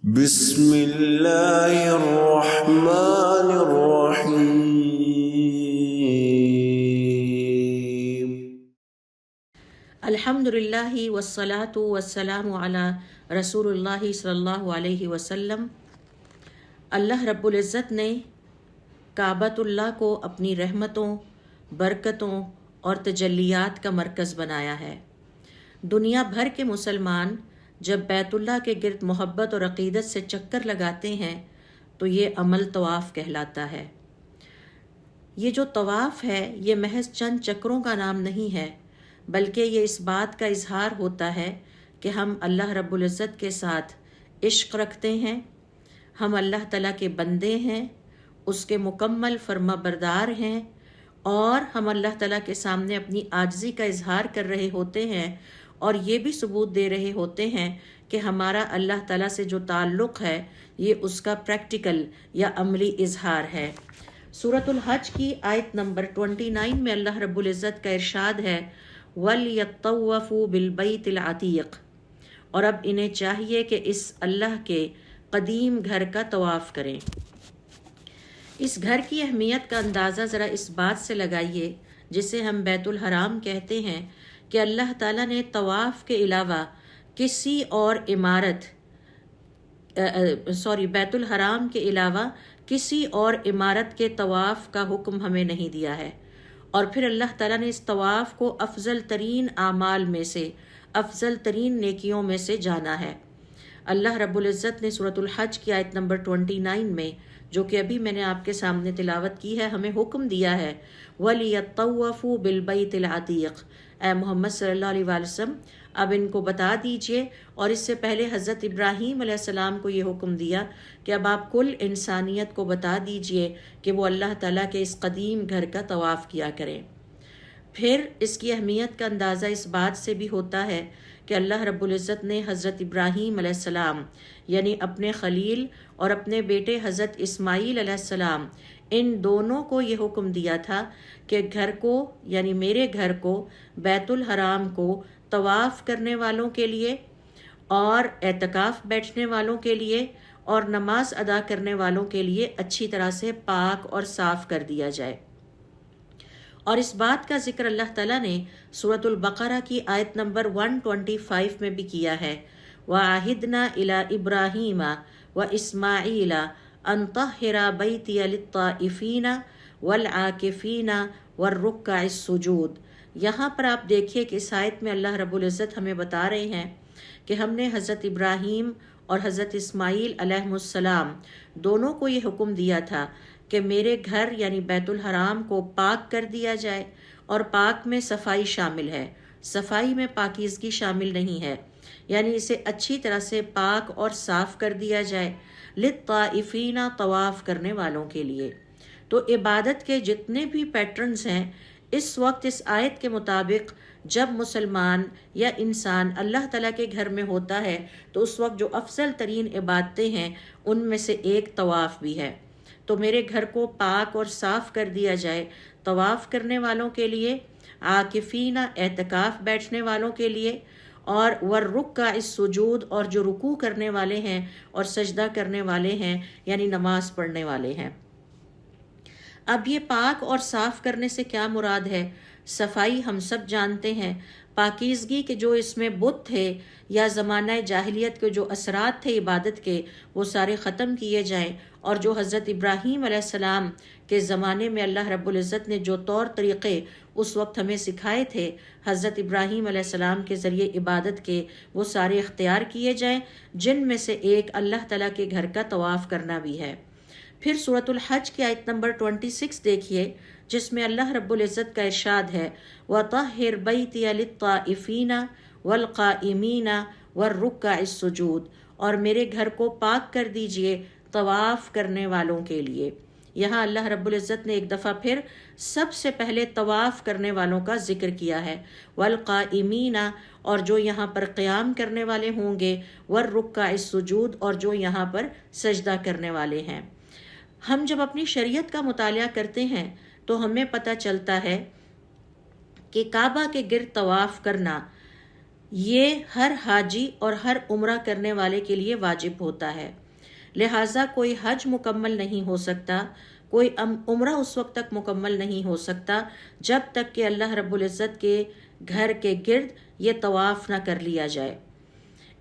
بسم اللہ الرحمن الرحیم۔ الحمدللہ والصلاة والسلام علی رسول اللہ صلی اللہ علیہ وسلم۔ اللہ رب العزت نے کعبۃ اللہ کو اپنی رحمتوں، برکتوں اور تجلیات کا مرکز بنایا ہے۔ دنیا بھر کے مسلمان جب بیت اللہ کے گرد محبت اور عقیدت سے چکر لگاتے ہیں تو یہ عمل طواف کہلاتا ہے۔ یہ جو طواف ہے یہ محض چند چکروں کا نام نہیں ہے، بلکہ یہ اس بات کا اظہار ہوتا ہے کہ ہم اللہ رب العزت کے ساتھ عشق رکھتے ہیں، ہم اللہ تعالیٰ کے بندے ہیں، اس کے مکمل فرما بردار ہیں، اور ہم اللہ تعالیٰ کے سامنے اپنی عاجزی کا اظہار کر رہے ہوتے ہیں، اور یہ بھی ثبوت دے رہے ہوتے ہیں کہ ہمارا اللہ تعالیٰ سے جو تعلق ہے یہ اس کا پریکٹیکل یا عملی اظہار ہے۔ سورۃ الحج کی آیت نمبر 29 میں اللہ رب العزت کا ارشاد ہے وَلْيَطَّوَّفُوا بِالْبَيْتِ الْعَتِيقِ، اور اب انہیں چاہیے کہ اس اللہ کے قدیم گھر کا طواف کریں۔ اس گھر کی اہمیت کا اندازہ ذرا اس بات سے لگائیے جسے ہم بیت الحرام کہتے ہیں کہ اللہ تعالیٰ نے طواف کے علاوہ کسی اور بیت الحرام کے علاوہ کسی اور عمارت کے طواف کا حکم ہمیں نہیں دیا ہے، اور پھر اللہ تعالیٰ نے اس طواف کو افضل ترین اعمال میں سے، افضل ترین نیکیوں میں سے جانا ہے۔ اللہ رب العزت نے سورۃ الحج کی آیت نمبر 29 میں، جو کہ ابھی میں نے آپ کے سامنے تلاوت کی ہے، ہمیں حکم دیا ہے وَلْيَطَّوَّفُوا بِالْبَيْتِ الْعَتِيقِ۔ اے محمد صلی اللہ علیہ وسلم اب ان کو بتا دیجئے، اور اس سے پہلے حضرت ابراہیم علیہ السلام کو یہ حکم دیا کہ اب آپ کل انسانیت کو بتا دیجئے کہ وہ اللہ تعالیٰ کے اس قدیم گھر کا طواف کیا کریں۔ پھر اس کی اہمیت کا اندازہ اس بات سے بھی ہوتا ہے کہ اللہ رب العزت نے حضرت ابراہیم علیہ السلام یعنی اپنے خلیل اور اپنے بیٹے حضرت اسماعیل علیہ السلام، ان دونوں کو یہ حکم دیا تھا کہ گھر کو یعنی میرے گھر کو، بیت الحرام کو طواف کرنے والوں کے لیے اور اعتکاف بیٹھنے والوں کے لیے اور نماز ادا کرنے والوں کے لیے اچھی طرح سے پاک اور صاف کر دیا جائے۔ اور اس بات کا ذکر اللہ تعالیٰ نے سورۃ البقرہ کی آیت نمبر 125 میں بھی کیا ہے وَعَهِدْنَا إِلَىٰ إِبْرَاهِيمَ وَإِسْمَاعِيلَ أَن طَهِّرَا بَيْتِيَ لِلطَّائِفِينَ وَالْعَاكِفِينَ وَالرُّكَّعِ السُّجُودِ۔ یہاں پر آپ دیکھیے کہ اس آیت میں اللہ رب العزت ہمیں بتا رہے ہیں کہ ہم نے حضرت ابراہیم اور حضرت اسماعیل علیہ السلام دونوں کو یہ حکم دیا تھا کہ میرے گھر یعنی بیت الحرام کو پاک کر دیا جائے، اور پاک میں صفائی شامل ہے، صفائی میں پاکیزگی شامل نہیں ہے، یعنی اسے اچھی طرح سے پاک اور صاف کر دیا جائے، للطائفین طواف کرنے والوں کے لیے۔ تو عبادت کے جتنے بھی پیٹرنز ہیں اس وقت اس آیت کے مطابق جب مسلمان یا انسان اللہ تعالیٰ کے گھر میں ہوتا ہے تو اس وقت جو افضل ترین عبادتیں ہیں ان میں سے ایک طواف بھی ہے۔ تو میرے گھر کو پاک اور صاف کر دیا جائے طواف کرنے والوں کے لیے، عاکفین اعتکاف بیٹھنے والوں کے لیے، اور والرکع السجود اور جو رکوع کرنے والے ہیں اور سجدہ کرنے والے ہیں یعنی نماز پڑھنے والے ہیں۔ اب یہ پاک اور صاف کرنے سے کیا مراد ہے؟ صفائی ہم سب جانتے ہیں، پاکیزگی کے جو اس میں بت تھے یا زمانہ جاہلیت کے جو اثرات تھے عبادت کے وہ سارے ختم کیے جائیں، اور جو حضرت ابراہیم علیہ السلام کے زمانے میں اللہ رب العزت نے جو طور طریقے اس وقت ہمیں سکھائے تھے حضرت ابراہیم علیہ السلام کے ذریعے عبادت کے، وہ سارے اختیار کیے جائیں، جن میں سے ایک اللہ تعالیٰ کے گھر کا طواف کرنا بھی ہے۔ پھر سورۃ الحج کی آیت نمبر 26 دیکھیے جس میں اللہ رب العزت کا ارشاد ہے وَطَهِّرْ بَيْتِيَ لِلطَّائِفِينَ وَالْقَائِمِينَ وَالرُّكَّعِ السُّجُودِ، اور میرے گھر کو پاک کر دیجئے طواف کرنے والوں کے لیے۔ یہاں اللہ رب العزت نے ایک دفعہ پھر سب سے پہلے طواف کرنے والوں کا ذکر کیا ہے، والقائمین، اور جو یہاں پر قیام کرنے والے ہوں گے، والرُّكَّعِ السُّجُودِ، اور جو یہاں پر سجدہ کرنے والے ہیں۔ ہم جب اپنی شریعت کا مطالعہ کرتے ہیں تو ہمیں پتہ چلتا ہے کہ کعبہ کے گرد طواف کرنا یہ ہر حاجی اور ہر عمرہ کرنے والے کے لیے واجب ہوتا ہے، لہٰذا کوئی حج مکمل نہیں ہو سکتا، کوئی عمرہ اس وقت تک مکمل نہیں ہو سکتا جب تک کہ اللہ رب العزت کے گھر کے گرد یہ طواف نہ کر لیا جائے۔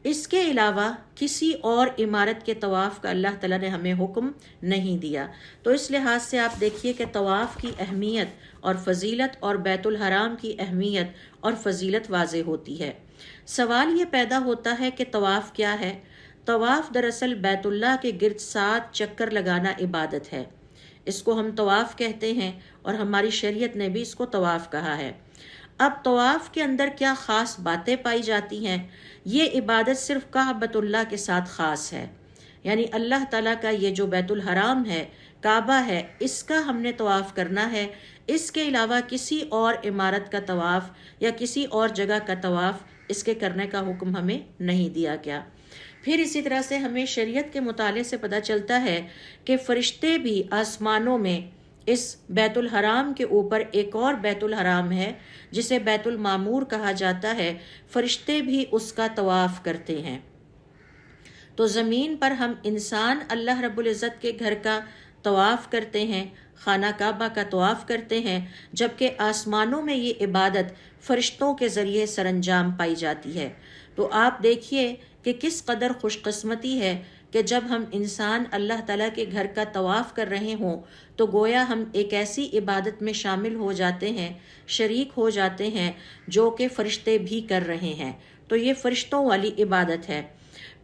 اس کے علاوہ کسی اور عمارت کے طواف کا اللہ تعالیٰ نے ہمیں حکم نہیں دیا۔ تو اس لحاظ سے آپ دیکھیے کہ طواف کی اہمیت اور فضیلت اور بیت الحرام کی اہمیت اور فضیلت واضح ہوتی ہے۔ سوال یہ پیدا ہوتا ہے کہ طواف کیا ہے؟ طواف دراصل بیت اللہ کے گرد 7 چکر لگانا عبادت ہے۔ اس کو ہم طواف کہتے ہیں اور ہماری شریعت نے بھی اس کو طواف کہا ہے۔ اب طواف کے اندر کیا خاص باتیں پائی جاتی ہیں؟ یہ عبادت صرف کعبۃ اللہ کے ساتھ خاص ہے، یعنی اللہ تعالیٰ کا یہ جو بیت الحرام ہے، کعبہ ہے، اس کا ہم نے طواف کرنا ہے۔ اس کے علاوہ کسی اور عمارت کا طواف یا کسی اور جگہ کا طواف اس کے کرنے کا حکم ہمیں نہیں دیا گیا۔ پھر اسی طرح سے ہمیں شریعت کے مطالعے سے پتہ چلتا ہے کہ فرشتے بھی آسمانوں میں اس بیت الحرام کے اوپر ایک اور بیت الحرام ہے جسے بیت المعمور کہا جاتا ہے، فرشتے بھی اس کا طواف کرتے ہیں۔ تو زمین پر ہم انسان اللہ رب العزت کے گھر کا طواف کرتے ہیں، خانہ کعبہ کا طواف کرتے ہیں، جبکہ آسمانوں میں یہ عبادت فرشتوں کے ذریعے سر انجام پائی جاتی ہے۔ تو آپ دیکھیے کہ کس قدر خوش قسمتی ہے کہ جب ہم انسان اللہ تعالیٰ کے گھر کا طواف کر رہے ہوں تو گویا ہم ایک ایسی عبادت میں شامل ہو جاتے ہیں، شریک ہو جاتے ہیں جو کہ فرشتے بھی کر رہے ہیں۔ تو یہ فرشتوں والی عبادت ہے۔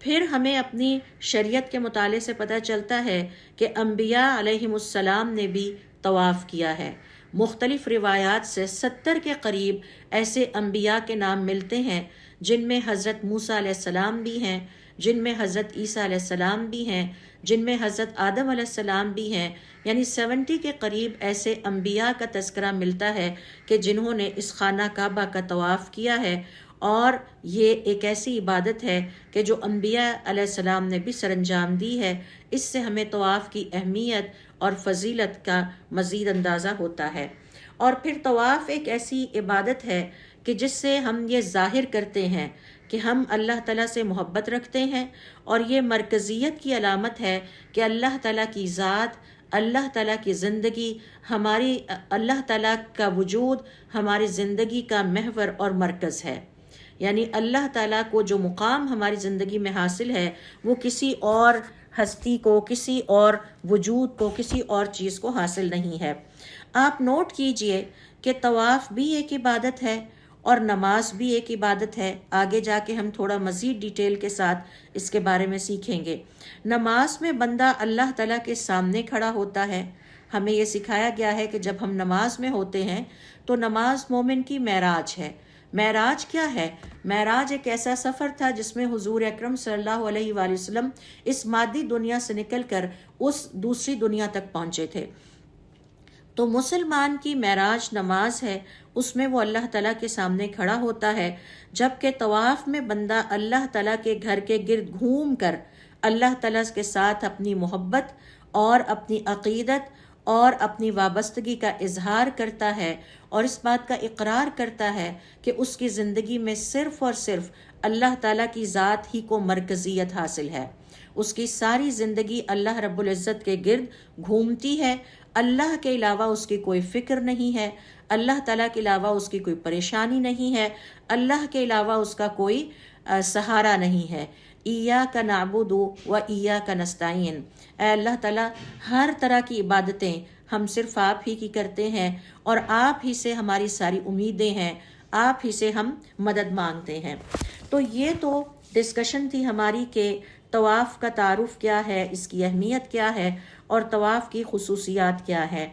پھر ہمیں اپنی شریعت کے مطالعے سے پتہ چلتا ہے کہ انبیاء علیہم السلام نے بھی طواف کیا ہے۔ مختلف روایات سے 70 کے قریب ایسے انبیاء کے نام ملتے ہیں جن میں حضرت موسیٰ علیہ السلام بھی ہیں، جن میں حضرت عیسیٰ علیہ السلام بھی ہیں، جن میں حضرت آدم علیہ السلام بھی ہیں، یعنی 70 کے قریب ایسے انبیاء کا تذکرہ ملتا ہے کہ جنہوں نے اس خانہ کعبہ کا طواف کیا ہے، اور یہ ایک ایسی عبادت ہے کہ جو انبیاء علیہ السلام نے بھی سر انجام دی ہے۔ اس سے ہمیں طواف کی اہمیت اور فضیلت کا مزید اندازہ ہوتا ہے۔ اور پھر طواف ایک ایسی عبادت ہے کہ جس سے ہم یہ ظاہر کرتے ہیں کہ ہم اللہ تعالیٰ سے محبت رکھتے ہیں، اور یہ مرکزیت کی علامت ہے کہ اللہ تعالیٰ کی ذات، اللہ تعالیٰ کی زندگی، ہماری اللہ تعالیٰ کا وجود ہماری زندگی کا محور اور مرکز ہے۔ یعنی اللہ تعالیٰ کو جو مقام ہماری زندگی میں حاصل ہے وہ کسی اور ہستی کو، کسی اور وجود کو، کسی اور چیز کو حاصل نہیں ہے۔ آپ نوٹ کیجئے کہ طواف بھی ایک عبادت ہے اور نماز بھی ایک عبادت ہے۔ آگے جا کے ہم تھوڑا مزید ڈیٹیل کے ساتھ اس کے بارے میں سیکھیں گے۔ نماز میں بندہ اللہ تعالیٰ کے سامنے کھڑا ہوتا ہے۔ ہمیں یہ سکھایا گیا ہے کہ جب ہم نماز میں ہوتے ہیں تو نماز مومن کی معراج ہے۔ معراج کیا ہے؟ معراج ایک ایسا سفر تھا جس میں حضور اکرم صلی اللہ علیہ وآلہ وسلم اس مادی دنیا سے نکل کر اس دوسری دنیا تک پہنچے تھے۔ تو مسلمان کی معراج نماز ہے، اس میں وہ اللہ تعالیٰ کے سامنے کھڑا ہوتا ہے، جبکہ طواف میں بندہ اللہ تعالیٰ کے گھر کے گرد گھوم کر اللہ تعالیٰ کے ساتھ اپنی محبت اور اپنی عقیدت اور اپنی وابستگی کا اظہار کرتا ہے، اور اس بات کا اقرار کرتا ہے کہ اس کی زندگی میں صرف اور صرف اللہ تعالیٰ کی ذات ہی کو مرکزیت حاصل ہے۔ اس کی ساری زندگی اللہ رب العزت کے گرد گھومتی ہے، اللہ کے علاوہ اس کی کوئی فکر نہیں ہے، اللہ تعالیٰ کے علاوہ اس کی کوئی پریشانی نہیں ہے، اللہ کے علاوہ اس کا کوئی سہارا نہیں ہے۔ ایاک نعبد و ایاک نستعین، اے اللہ تعالیٰ ہر طرح کی عبادتیں ہم صرف آپ ہی کی کرتے ہیں، اور آپ ہی سے ہماری ساری امیدیں ہیں، آپ ہی سے ہم مدد مانگتے ہیں۔ تو یہ تو ڈسکشن تھی ہماری کہ طواف کا تعارف کیا ہے، اس کی اہمیت کیا ہے، اور طواف کی خصوصیات کیا ہے۔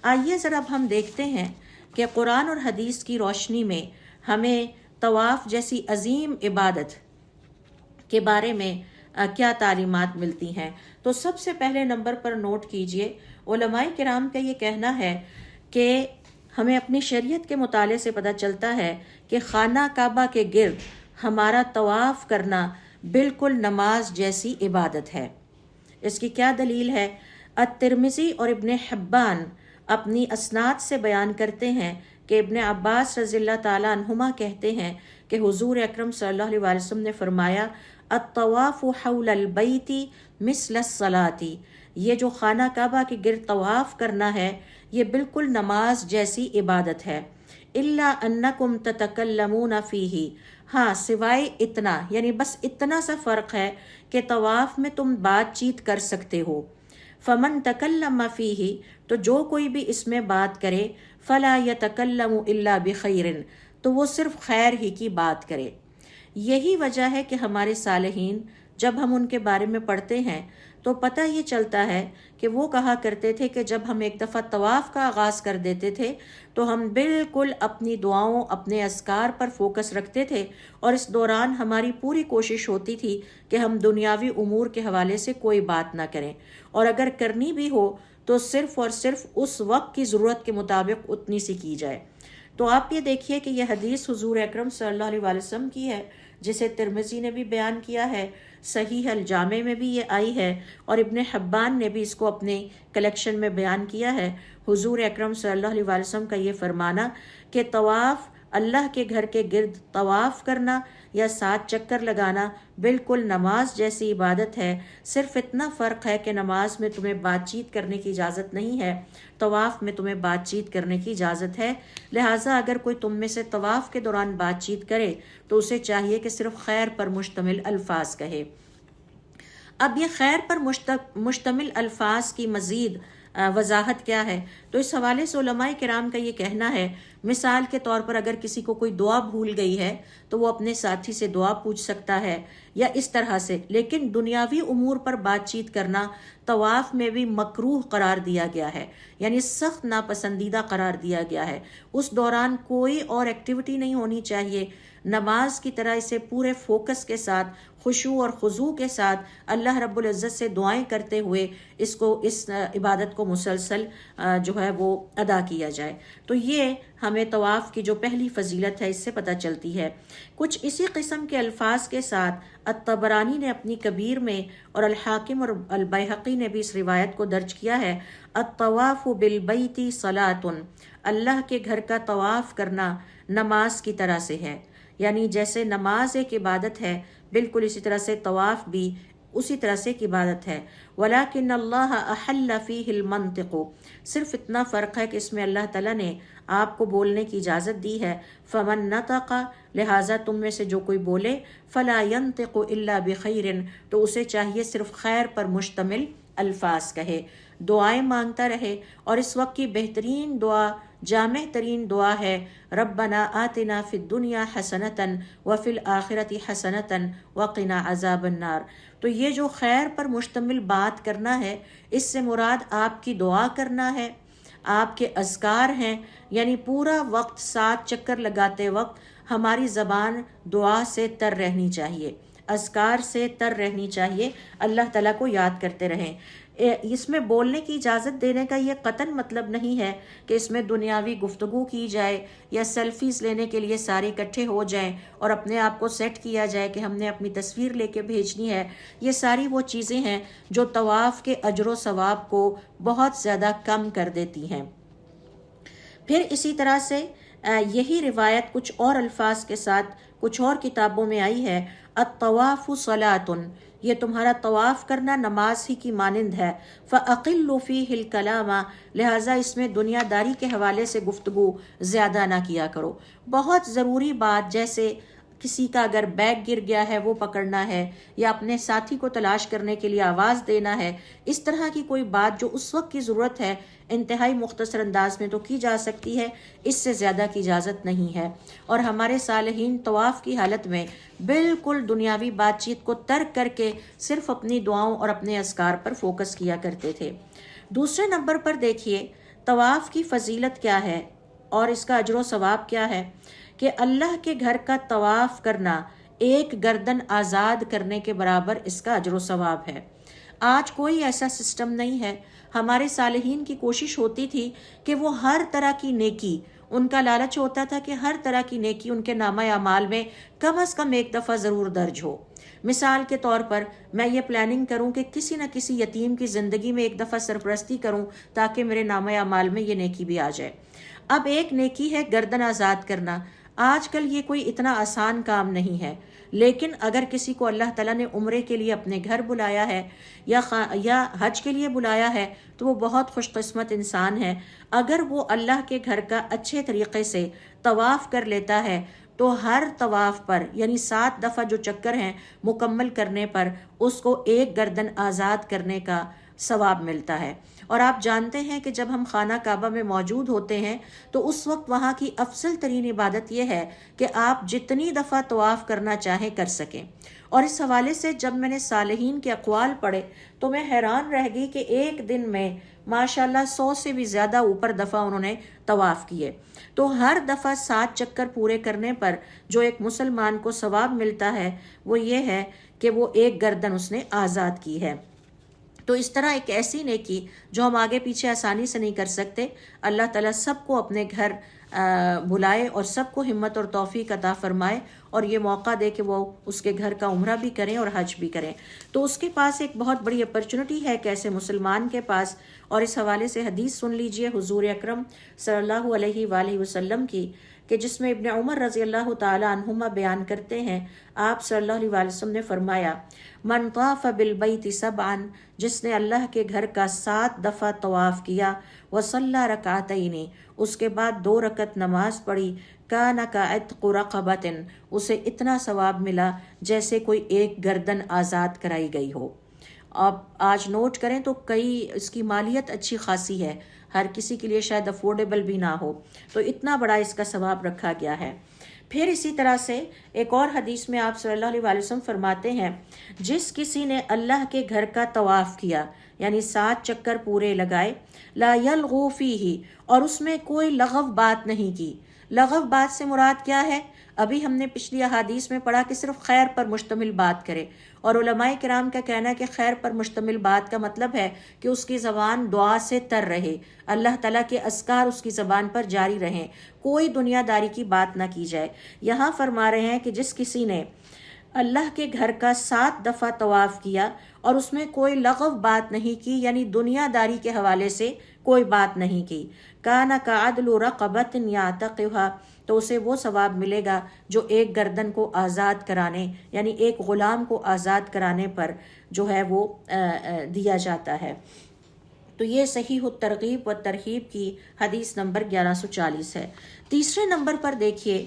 آئیے ذرا اب ہم دیکھتے ہیں کہ قرآن اور حدیث کی روشنی میں ہمیں طواف جیسی عظیم عبادت کے بارے میں کیا تعلیمات ملتی ہیں۔ تو سب سے پہلے نمبر پر نوٹ کیجئے، علماء کرام کا یہ کہنا ہے کہ ہمیں اپنی شریعت کے مطالعے سے پتہ چلتا ہے کہ خانہ کعبہ کے گرد ہمارا طواف کرنا بالکل نماز جیسی عبادت ہے۔ اس کی کیا دلیل ہے؟ الترمذی اور ابن حبان اپنی اسناد سے بیان کرتے ہیں کہ ابن عباس رضی اللہ تعالیٰ عنہما کہتے ہیں کہ حضور اکرم صلی اللہ علیہ وسلم نے فرمایا الطواف حول البیت مثل الصلاۃ، یہ جو خانہ کعبہ کے گرد طواف کرنا ہے یہ بالکل نماز جیسی عبادت ہے، الا انکم تتکلمون فیہ، ہاں سوائے اتنا، یعنی بس اتنا سا فرق ہے کہ طواف میں تم بات چیت کر سکتے ہو، فمن تکلم فیہ، تو جو کوئی بھی اس میں بات کرے، فلا یتکلم الا بخیر، تو وہ صرف خیر ہی کی بات کرے۔ یہی وجہ ہے کہ ہمارے صالحین جب ہم ان کے بارے میں پڑھتے ہیں تو پتہ یہ چلتا ہے کہ وہ کہا کرتے تھے کہ جب ہم ایک دفعہ طواف کا آغاز کر دیتے تھے تو ہم بالکل اپنی دعاؤں، اپنے اذکار پر فوکس رکھتے تھے، اور اس دوران ہماری پوری کوشش ہوتی تھی کہ ہم دنیاوی امور کے حوالے سے کوئی بات نہ کریں، اور اگر کرنی بھی ہو تو صرف اور صرف اس وقت کی ضرورت کے مطابق اتنی سی کی جائے۔ تو آپ یہ دیکھیے کہ یہ حدیث حضور اکرم صلی اللہ علیہ وسلم کی ہے، جسے ترمذی نے بھی بیان کیا ہے، صحیح الجامع میں بھی یہ آئی ہے، اور ابن حبان نے بھی اس کو اپنے کلیکشن میں بیان کیا ہے۔ حضور اکرم صلی اللہ علیہ وسلم کا یہ فرمانا کہ طواف، اللہ کے گھر کے گرد طواف کرنا یا 7 چکر لگانا بالکل نماز جیسی عبادت ہے، صرف اتنا فرق ہے کہ نماز میں تمہیں بات چیت کرنے کی اجازت نہیں ہے، طواف میں تمہیں بات چیت کرنے کی اجازت ہے، لہٰذا اگر کوئی تم میں سے طواف کے دوران بات چیت کرے تو اسے چاہیے کہ صرف خیر پر مشتمل الفاظ کہے۔ اب یہ خیر پر مشتمل الفاظ کی مزید وضاحت کیا ہے؟ تو اس حوالے سے علماء کرام کا یہ کہنا ہے، مثال کے طور پر اگر کسی کو کوئی دعا بھول گئی ہے تو وہ اپنے ساتھی سے دعا پوچھ سکتا ہے یا اس طرح سے، لیکن دنیاوی امور پر بات چیت کرنا طواف میں بھی مکروہ قرار دیا گیا ہے، یعنی سخت ناپسندیدہ قرار دیا گیا ہے۔ اس دوران کوئی اور ایکٹیویٹی نہیں ہونی چاہیے، نماز کی طرح اسے پورے فوکس کے ساتھ، خشوع اور خضوع کے ساتھ اللہ رب العزت سے دعائیں کرتے ہوئے اس عبادت کو مسلسل جو ہے وہ ادا کیا جائے۔ تو یہ ہمیں طواف کی جو پہلی فضیلت ہے اس سے پتہ چلتی ہے۔ کچھ اسی قسم کے الفاظ کے ساتھ الطبرانی نے اپنی کبیر میں اور الحاکم اور البیہقی نے بھی اس روایت کو درج کیا ہے، الطواف بالبیت صلاۃ، اللہ کے گھر کا طواف کرنا نماز کی طرح سے ہے، یعنی جیسے نماز ایک عبادت ہے بالکل اسی طرح سے طواف بھی اسی طرح سے ایک عبادت ہے۔ وَلَكِنَّ اللَّهَ أَحَلَّ فِيهِ الْمَنْطِقُ، صرف اتنا فرق ہے کہ اس میں اللہ تعالیٰ نے آپ کو بولنے کی اجازت دی ہے، فَمَن نَطَقَ، لہٰذا تم میں سے جو کوئی بولے، فَلَا يَنْطِقُ إِلَّا بِخَيْرٍ، تو اسے چاہیے صرف خیر پر مشتمل الفاظ کہے، دعائیں مانگتا رہے، اور اس وقت کی بہترین دعا، جامع ترین دعا ہے ربنا آتنا فی الدنیا حسنۃ وفی الآخرۃ حسنۃ وقنا عذاب النار۔ تو یہ جو خیر پر مشتمل بات کرنا ہے، اس سے مراد آپ کی دعا کرنا ہے، آپ کے اذکار ہیں، یعنی پورا وقت 7 چکر لگاتے وقت ہماری زبان دعا سے تر رہنی چاہیے، اذکار سے تر رہنی چاہیے، اللہ تعالیٰ کو یاد کرتے رہیں۔ اس میں بولنے کی اجازت دینے کا یہ قطعاً مطلب نہیں ہے کہ اس میں دنیاوی گفتگو کی جائے یا سیلفیز لینے کے لیے سارے اکٹھے ہو جائیں اور اپنے آپ کو سیٹ کیا جائے کہ ہم نے اپنی تصویر لے کے بھیجنی ہے۔ یہ ساری وہ چیزیں ہیں جو طواف کے اجر و ثواب کو بہت زیادہ کم کر دیتی ہیں۔ پھر اسی طرح سے یہی روایت کچھ اور الفاظ کے ساتھ کچھ اور کتابوں میں آئی ہے، الطواف صلاۃ، یہ تمہارا طواف کرنا نماز ہی کی مانند ہے، فَأَقِلُّ فِيهِ الْكَلَامَ، لہٰذا اس میں دنیا داری کے حوالے سے گفتگو زیادہ نہ کیا کرو۔ بہت ضروری بات، جیسے کسی کا اگر بیگ گر گیا ہے وہ پکڑنا ہے، یا اپنے ساتھی کو تلاش کرنے کے لیے آواز دینا ہے، اس طرح کی کوئی بات جو اس وقت کی ضرورت ہے انتہائی مختصر انداز میں تو کی جا سکتی ہے، اس سے زیادہ کی اجازت نہیں ہے۔ اور ہمارے صالحین طواف کی حالت میں بالکل دنیاوی بات چیت کو ترک کر کے صرف اپنی دعاؤں اور اپنے اذکار پر فوکس کیا کرتے تھے۔ دوسرے نمبر پر دیکھیے طواف کی فضیلت کیا ہے اور اس کا اجر و ثواب کیا ہے، کہ اللہ کے گھر کا طواف کرنا ایک گردن آزاد کرنے کے برابر اس کا اجر و ثواب ہے۔ آج کوئی ایسا سسٹم نہیں ہے۔ ہمارے صالحین کی کوشش ہوتی تھی کہ وہ ہر طرح کی نیکی، ان کا لالچ ہوتا تھا کہ ہر طرح کی نیکی ان کے نامہ اعمال میں کم از کم ایک دفعہ ضرور درج ہو۔ مثال کے طور پر میں یہ پلاننگ کروں کہ کسی نہ کسی یتیم کی زندگی میں ایک دفعہ سرپرستی کروں تاکہ میرے نامہ اعمال میں یہ نیکی بھی آ جائے۔ اب ایک نیکی ہے گردن آزاد کرنا. آج کل یہ کوئی اتنا آسان کام نہیں ہے، لیکن اگر کسی کو اللہ تعالیٰ نے عمرے کے لیے اپنے گھر بلایا ہے یا حج کے لیے بلایا ہے تو وہ بہت خوش قسمت انسان ہے. اگر وہ اللہ کے گھر کا اچھے طریقے سے طواف کر لیتا ہے تو ہر طواف پر یعنی 7 دفعہ جو چکر ہیں مکمل کرنے پر اس کو ایک گردن آزاد کرنے کا ثواب ملتا ہے. اور آپ جانتے ہیں کہ جب ہم خانہ کعبہ میں موجود ہوتے ہیں تو اس وقت وہاں کی افضل ترین عبادت یہ ہے کہ آپ جتنی دفعہ طواف کرنا چاہیں کر سکیں. اور اس حوالے سے جب میں نے صالحین کے اقوال پڑھے تو میں حیران رہ گئی کہ ایک دن میں ماشاءاللہ 100 سے بھی زیادہ اوپر دفعہ انہوں نے طواف کیے. تو ہر دفعہ 7 چکر پورے کرنے پر جو ایک مسلمان کو ثواب ملتا ہے وہ یہ ہے کہ وہ ایک گردن اس نے آزاد کی ہے. تو اس طرح ایک ایسی نیکی جو ہم آگے پیچھے آسانی سے نہیں کر سکتے، اللہ تعالیٰ سب کو اپنے گھر بلائے اور سب کو ہمت اور توفیق عطا فرمائے اور یہ موقع دے کہ وہ اس کے گھر کا عمرہ بھی کریں اور حج بھی کریں. تو اس کے پاس ایک بہت بڑی اپرچونٹی ہے کیسے مسلمان کے پاس. اور اس حوالے سے حدیث سن لیجئے حضور اکرم صلی اللہ علیہ وآلہ وسلم کی، کہ جس میں ابن عمر رضی اللہ تعالی عنہما بیان کرتے ہیں، آپ صلی اللہ علیہ وسلم نے فرمایا، من طاف بالبیت 7، جس نے اللہ کے گھر کا 7 دفعہ طواف کیا، وصلی رکعتین، اس کے بعد 2 رکعت نماز پڑھی، کان کعتق رقبۃ، اسے اتنا ثواب ملا جیسے کوئی ایک گردن آزاد کرائی گئی ہو. آپ آج نوٹ کریں تو کئی اس کی مالیت اچھی خاصی ہے، ہر کسی کے لیے شاید افورڈیبل بھی نہ ہو، تو اتنا بڑا اس کا ثواب رکھا گیا ہے. پھر اسی طرح سے ایک اور حدیث میں آپ صلی اللہ علیہ وسلم فرماتے ہیں، جس کسی نے اللہ کے گھر کا طواف کیا یعنی 7 چکر پورے لگائے، لا یلغو فیہ، اور اس میں کوئی لغو بات نہیں کی. لغو بات سے مراد کیا ہے؟ ابھی ہم نے پچھلی احادیث میں پڑھا کہ صرف خیر پر مشتمل بات کرے، اور علماء کرام کا کہنا ہے کہ خیر پر مشتمل بات کا مطلب ہے کہ اس کی زبان دعا سے تر رہے، اللہ تعالیٰ کے اذکار اس کی زبان پر جاری رہیں، کوئی دنیا داری کی بات نہ کی جائے. یہاں فرما رہے ہیں کہ جس کسی نے اللہ کے گھر کا 7 دفعہ طواف کیا اور اس میں کوئی لغو بات نہیں کی، یعنی دنیا داری کے حوالے سے کوئی بات نہیں کی، کانا کعدل رقبۃ یعتقھا، تو اسے وہ ثواب ملے گا جو ایک گردن کو آزاد کرانے یعنی ایک غلام کو آزاد کرانے پر جو ہے وہ دیا جاتا ہے. تو یہ صحیح الترغیب و ترہیب کی حدیث نمبر 1140 ہے. تیسرے نمبر پر دیکھیے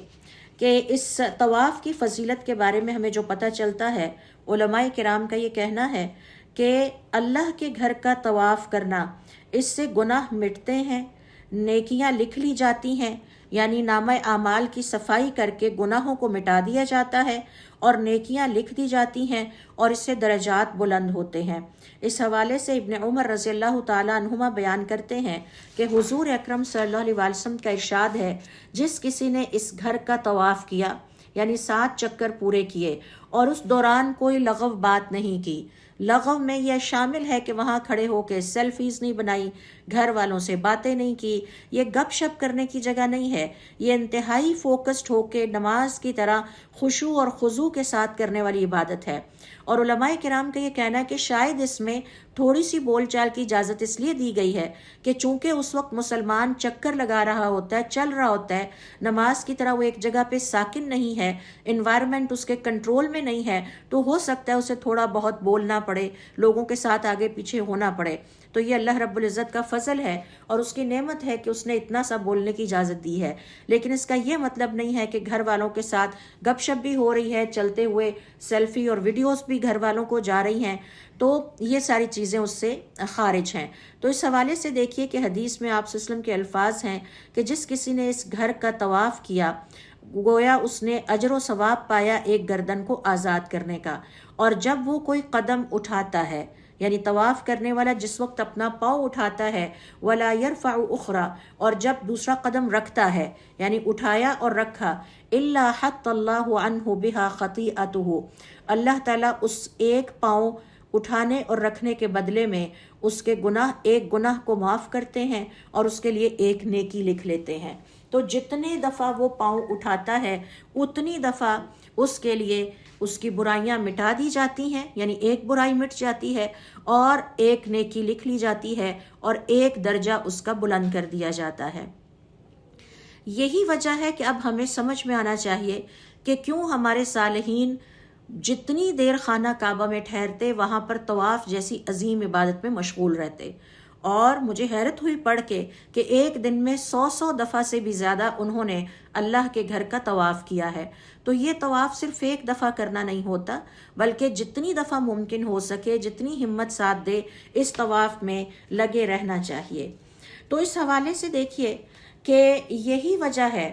کہ اس طواف کی فضیلت کے بارے میں ہمیں جو پتہ چلتا ہے، علماء کرام کا یہ کہنا ہے کہ اللہ کے گھر کا طواف کرنا، اس سے گناہ مٹتے ہیں، نیکیاں لکھ لی جاتی ہیں، یعنی نامہ اعمال کی صفائی کر کے گناہوں کو مٹا دیا جاتا ہے اور نیکیاں لکھ دی جاتی ہیں اور اس سے درجات بلند ہوتے ہیں. اس حوالے سے ابن عمر رضی اللہ تعالیٰ عنہما بیان کرتے ہیں کہ حضور اکرم صلی اللہ علیہ وسلم کا ارشاد ہے، جس کسی نے اس گھر کا طواف کیا یعنی 7 چکر پورے کیے اور اس دوران کوئی لغو بات نہیں کی. لغو میں یہ شامل ہے کہ وہاں کھڑے ہو کے سیلفیز نہیں بنائی، گھر والوں سے باتیں نہیں کی، یہ گپ شپ کرنے کی جگہ نہیں ہے، یہ انتہائی فوکسڈ ہو کے نماز کی طرح خشوع اور خضوع کے ساتھ کرنے والی عبادت ہے. اور علماء کرام کا یہ کہنا ہے کہ شاید اس میں تھوڑی سی بول چال کی اجازت اس لیے دی گئی ہے کہ چونکہ اس وقت مسلمان چکر لگا رہا ہوتا ہے، چل رہا ہوتا ہے، نماز کی طرح وہ ایک جگہ پہ ساکن نہیں ہے، انوائرمنٹ اس کے کنٹرول میں نہیں ہے، تو ہو سکتا ہے اسے تھوڑا بہت بولنا پڑے، لوگوں کے ساتھ آگے پیچھے ہونا پڑے. تو یہ اللہ رب العزت کا فضل ہے اور اس کی نعمت ہے کہ اس نے اتنا سا بولنے کی اجازت دی ہے. لیکن اس کا یہ مطلب نہیں ہے کہ گھر والوں کے ساتھ گپ شپ بھی ہو رہی ہے، چلتے ہوئے سیلفی اور ویڈیوز بھی گھر والوں کو جا رہی ہیں، تو یہ ساری چیزیں اس سے خارج ہیں. تو اس حوالے سے دیکھیے کہ حدیث میں آپ صلی اللہ علیہ وسلم کے الفاظ ہیں کہ جس کسی نے اس گھر کا طواف کیا گویا اس نے اجر و ثواب پایا ایک گردن کو آزاد کرنے کا. اور جب وہ کوئی قدم اٹھاتا ہے یعنی طواف کرنے والا جس وقت اپنا پاؤں اٹھاتا ہے، ولا يرفع اخرى، اور جب دوسرا قدم رکھتا ہے یعنی اٹھایا اور رکھا، الا حط اللہ عنہ بها خطیئته، اللہ تعالیٰ اس ایک پاؤں اٹھانے اور رکھنے کے بدلے میں اس کے گناہ، ایک گناہ کو معاف کرتے ہیں اور اس کے لیے ایک نیکی لکھ لیتے ہیں. تو جتنے دفعہ وہ پاؤں اٹھاتا ہے اتنی دفعہ اس کے لیے اس کی برائیاں مٹا دی جاتی ہیں، یعنی ایک برائی مٹ جاتی ہے اور ایک نیکی لکھ لی جاتی ہے اور ایک درجہ اس کا بلند کر دیا جاتا ہے. یہی وجہ ہے کہ اب ہمیں سمجھ میں آنا چاہیے کہ کیوں ہمارے صالحین جتنی دیر خانہ کعبہ میں ٹھہرتے وہاں پر طواف جیسی عظیم عبادت میں مشغول رہتے. اور مجھے حیرت ہوئی پڑھ کے کہ ایک دن میں 100 دفعہ سے بھی زیادہ انہوں نے اللہ کے گھر کا طواف کیا ہے. تو یہ طواف صرف ایک دفعہ کرنا نہیں ہوتا، بلکہ جتنی دفعہ ممکن ہو سکے، جتنی ہمت ساتھ دے، اس طواف میں لگے رہنا چاہیے. تو اس حوالے سے دیکھیے کہ یہی وجہ ہے